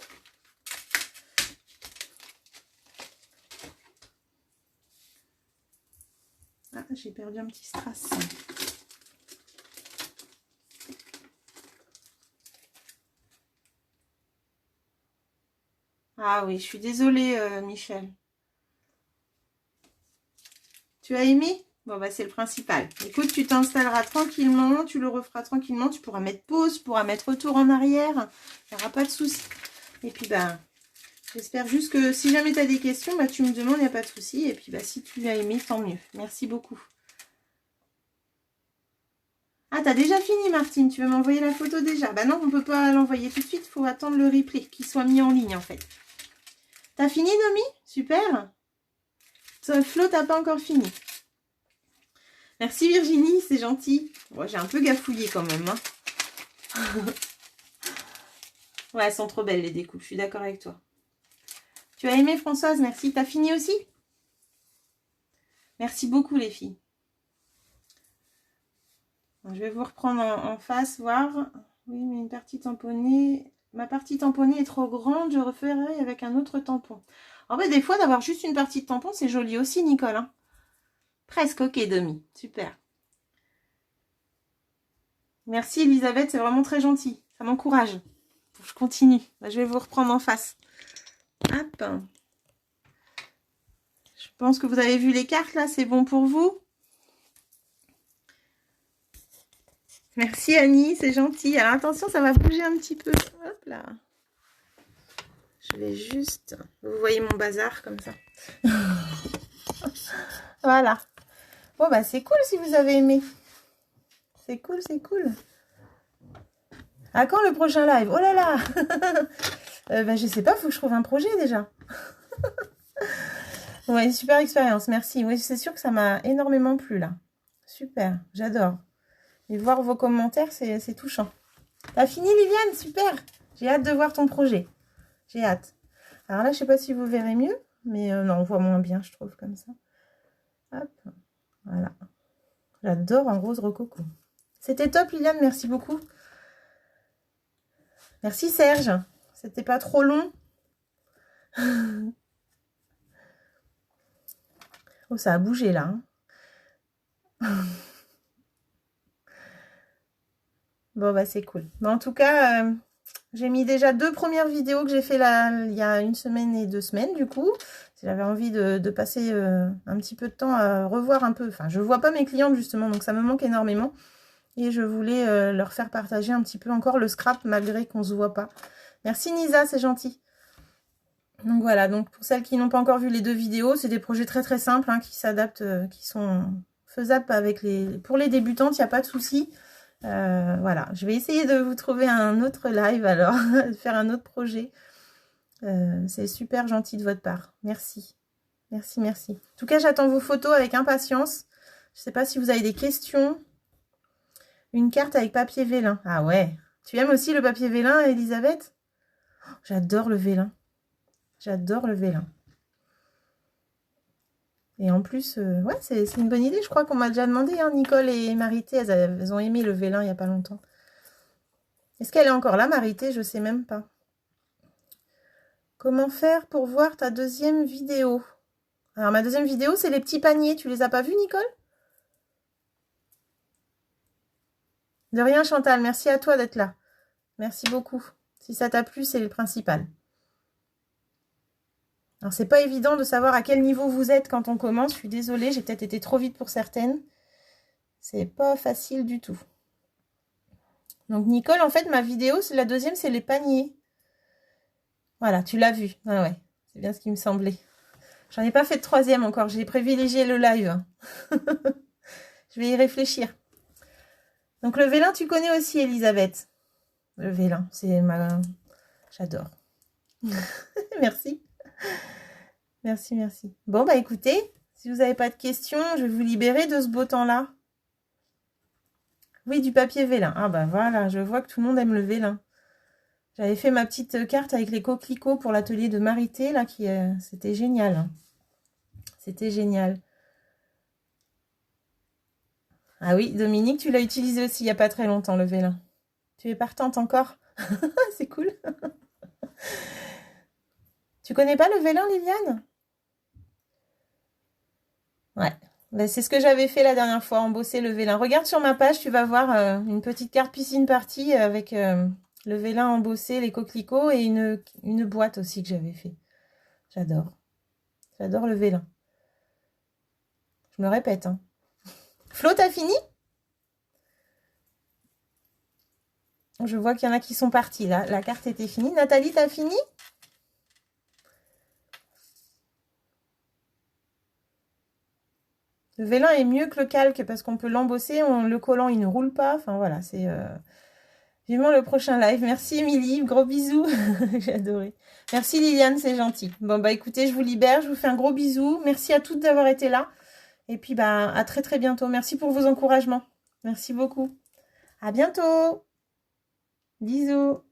Ah, j'ai perdu un petit strass. Ah oui, je suis désolée, Michel. Tu as aimé? Bon, bah c'est le principal. Écoute, tu t'installeras tranquillement, tu le referas tranquillement. Tu pourras mettre pause, tu pourras mettre retour en arrière. Il n'y aura pas de souci. Et puis, bah, j'espère juste que si jamais tu as des questions, bah, tu me demandes, il n'y a pas de souci. Et puis, bah, si tu as aimé, tant mieux. Merci beaucoup. Ah, t'as déjà fini, Martine. Tu veux m'envoyer la photo déjà? Bah non, on ne peut pas l'envoyer tout de suite. Il faut attendre le replay, qu'il soit mis en ligne, en fait. T'as fini, Nomi? Super. Flo, t'as pas encore fini. Merci Virginie, c'est gentil. Bon, j'ai un peu gafouillé quand même. Hein. Ouais, elles sont trop belles les découpes, je suis d'accord avec toi. Tu as aimé Françoise, merci. T'as fini aussi? Merci beaucoup les filles. Je vais vous reprendre en face, voir. Oui, mais une partie tamponnée. Ma partie tamponnée est trop grande, je referai avec un autre tampon. En fait, des fois, d'avoir juste une partie de tampon, c'est joli aussi, Nicole. Hein. Presque, ok, demi. Super. Merci Elisabeth, c'est vraiment très gentil. Ça m'encourage. Je continue. Je vais vous reprendre en face. Hop. Je pense que vous avez vu les cartes là, c'est bon pour vous? Merci Annie, c'est gentil. Alors attention, ça va bouger un petit peu. Hop là. Je vais juste... Vous voyez mon bazar comme ça. Voilà. Bon bah c'est cool si vous avez aimé. C'est cool, c'est cool. À quand le prochain live? Oh là là. Bah, je sais pas, faut que je trouve un projet déjà. Ouais, super expérience, merci. Oui, c'est sûr que ça m'a énormément plu là. Super, j'adore. Et voir vos commentaires, c'est touchant. T'as fini, Viviane? Super. J'ai hâte de voir ton projet. J'ai hâte. Alors là, je sais pas si vous verrez mieux, mais non, on voit moins bien, je trouve, comme ça. Hop, voilà. J'adore en rose rococo. C'était top, Liliane, merci beaucoup. Merci, Serge. C'était pas trop long. Oh, ça a bougé, là. Hein. Bon, bah, c'est cool. Mais en tout cas, j'ai mis déjà 2 premières vidéos que j'ai fait là, il y a 1 semaine et 2 semaines, du coup. J'avais envie de passer un petit peu de temps à revoir un peu. Enfin, je vois pas mes clientes, justement, donc ça me manque énormément. Et je voulais leur faire partager un petit peu encore le scrap, malgré qu'on se voit pas. Merci, Nisa, c'est gentil. Donc voilà, donc pour celles qui n'ont pas encore vu les 2 vidéos, c'est des projets très très simples, hein, qui s'adaptent, qui sont faisables avec pour les débutantes, il n'y a pas de souci. Voilà, je vais essayer de vous trouver un autre live alors, de faire un autre projet. C'est super gentil de votre part. Merci. Merci, merci. En tout cas, j'attends vos photos avec impatience. Je ne sais pas si vous avez des questions. Une carte avec papier vélin. Ah ouais. Tu aimes aussi le papier vélin, Elisabeth? Oh, j'adore le vélin. J'adore le vélin. Et en plus, ouais, c'est une bonne idée. Je crois qu'on m'a déjà demandé, hein, Nicole et Marité, elles ont aimé le vélin il n'y a pas longtemps. Est-ce qu'elle est encore là, Marité? Je ne sais même pas. Comment faire pour voir ta deuxième vidéo? Alors, ma deuxième vidéo, c'est les petits paniers. Tu les as pas vus, Nicole? De rien, Chantal. Merci à toi d'être là. Merci beaucoup. Si ça t'a plu, c'est le principal. Alors, c'est pas évident de savoir à quel niveau vous êtes quand on commence. Je suis désolée, j'ai peut-être été trop vite pour certaines. C'est pas facile du tout. Donc, Nicole, en fait, ma vidéo, c'est la deuxième, c'est les paniers. Voilà, tu l'as vu. Ah ouais, c'est bien ce qui me semblait. J'en ai pas fait de troisième encore. J'ai privilégié le live. Je vais y réfléchir. Donc, le vélin, tu connais aussi, Elisabeth. Le vélin, c'est ma... J'adore. Merci. Merci, merci. Bon, bah écoutez, si vous n'avez pas de questions, je vais vous libérer de ce beau temps-là. Oui, du papier vélin. Ah bah voilà, je vois que tout le monde aime le vélin. J'avais fait ma petite carte avec les coquelicots pour l'atelier de Marité, là, c'était génial. Hein. C'était génial. Ah oui, Dominique, tu l'as utilisé aussi il n'y a pas très longtemps, le vélin. Tu es partante encore? C'est cool. Tu connais pas le vélin, Liliane? Ouais. Ben, c'est ce que j'avais fait la dernière fois, embosser le vélin. Regarde sur ma page, tu vas voir une petite carte piscine party avec le vélin embossé, les coquelicots et une boîte aussi que j'avais fait. J'adore. J'adore le vélin. Je me répète. Hein. Flo, t'as fini? Je vois qu'il y en a qui sont partis là. La carte était finie. Nathalie, t'as fini? Le vélin est mieux que le calque parce qu'on peut l'embosser. Le collant, il ne roule pas. Enfin voilà, c'est... Vivement le prochain live. Merci Émilie, gros bisous. J'ai adoré. Merci Liliane, c'est gentil. Bon bah écoutez, je vous libère, je vous fais un gros bisou. Merci à toutes d'avoir été là. Et puis bah à très très bientôt. Merci pour vos encouragements. Merci beaucoup. À bientôt. Bisous.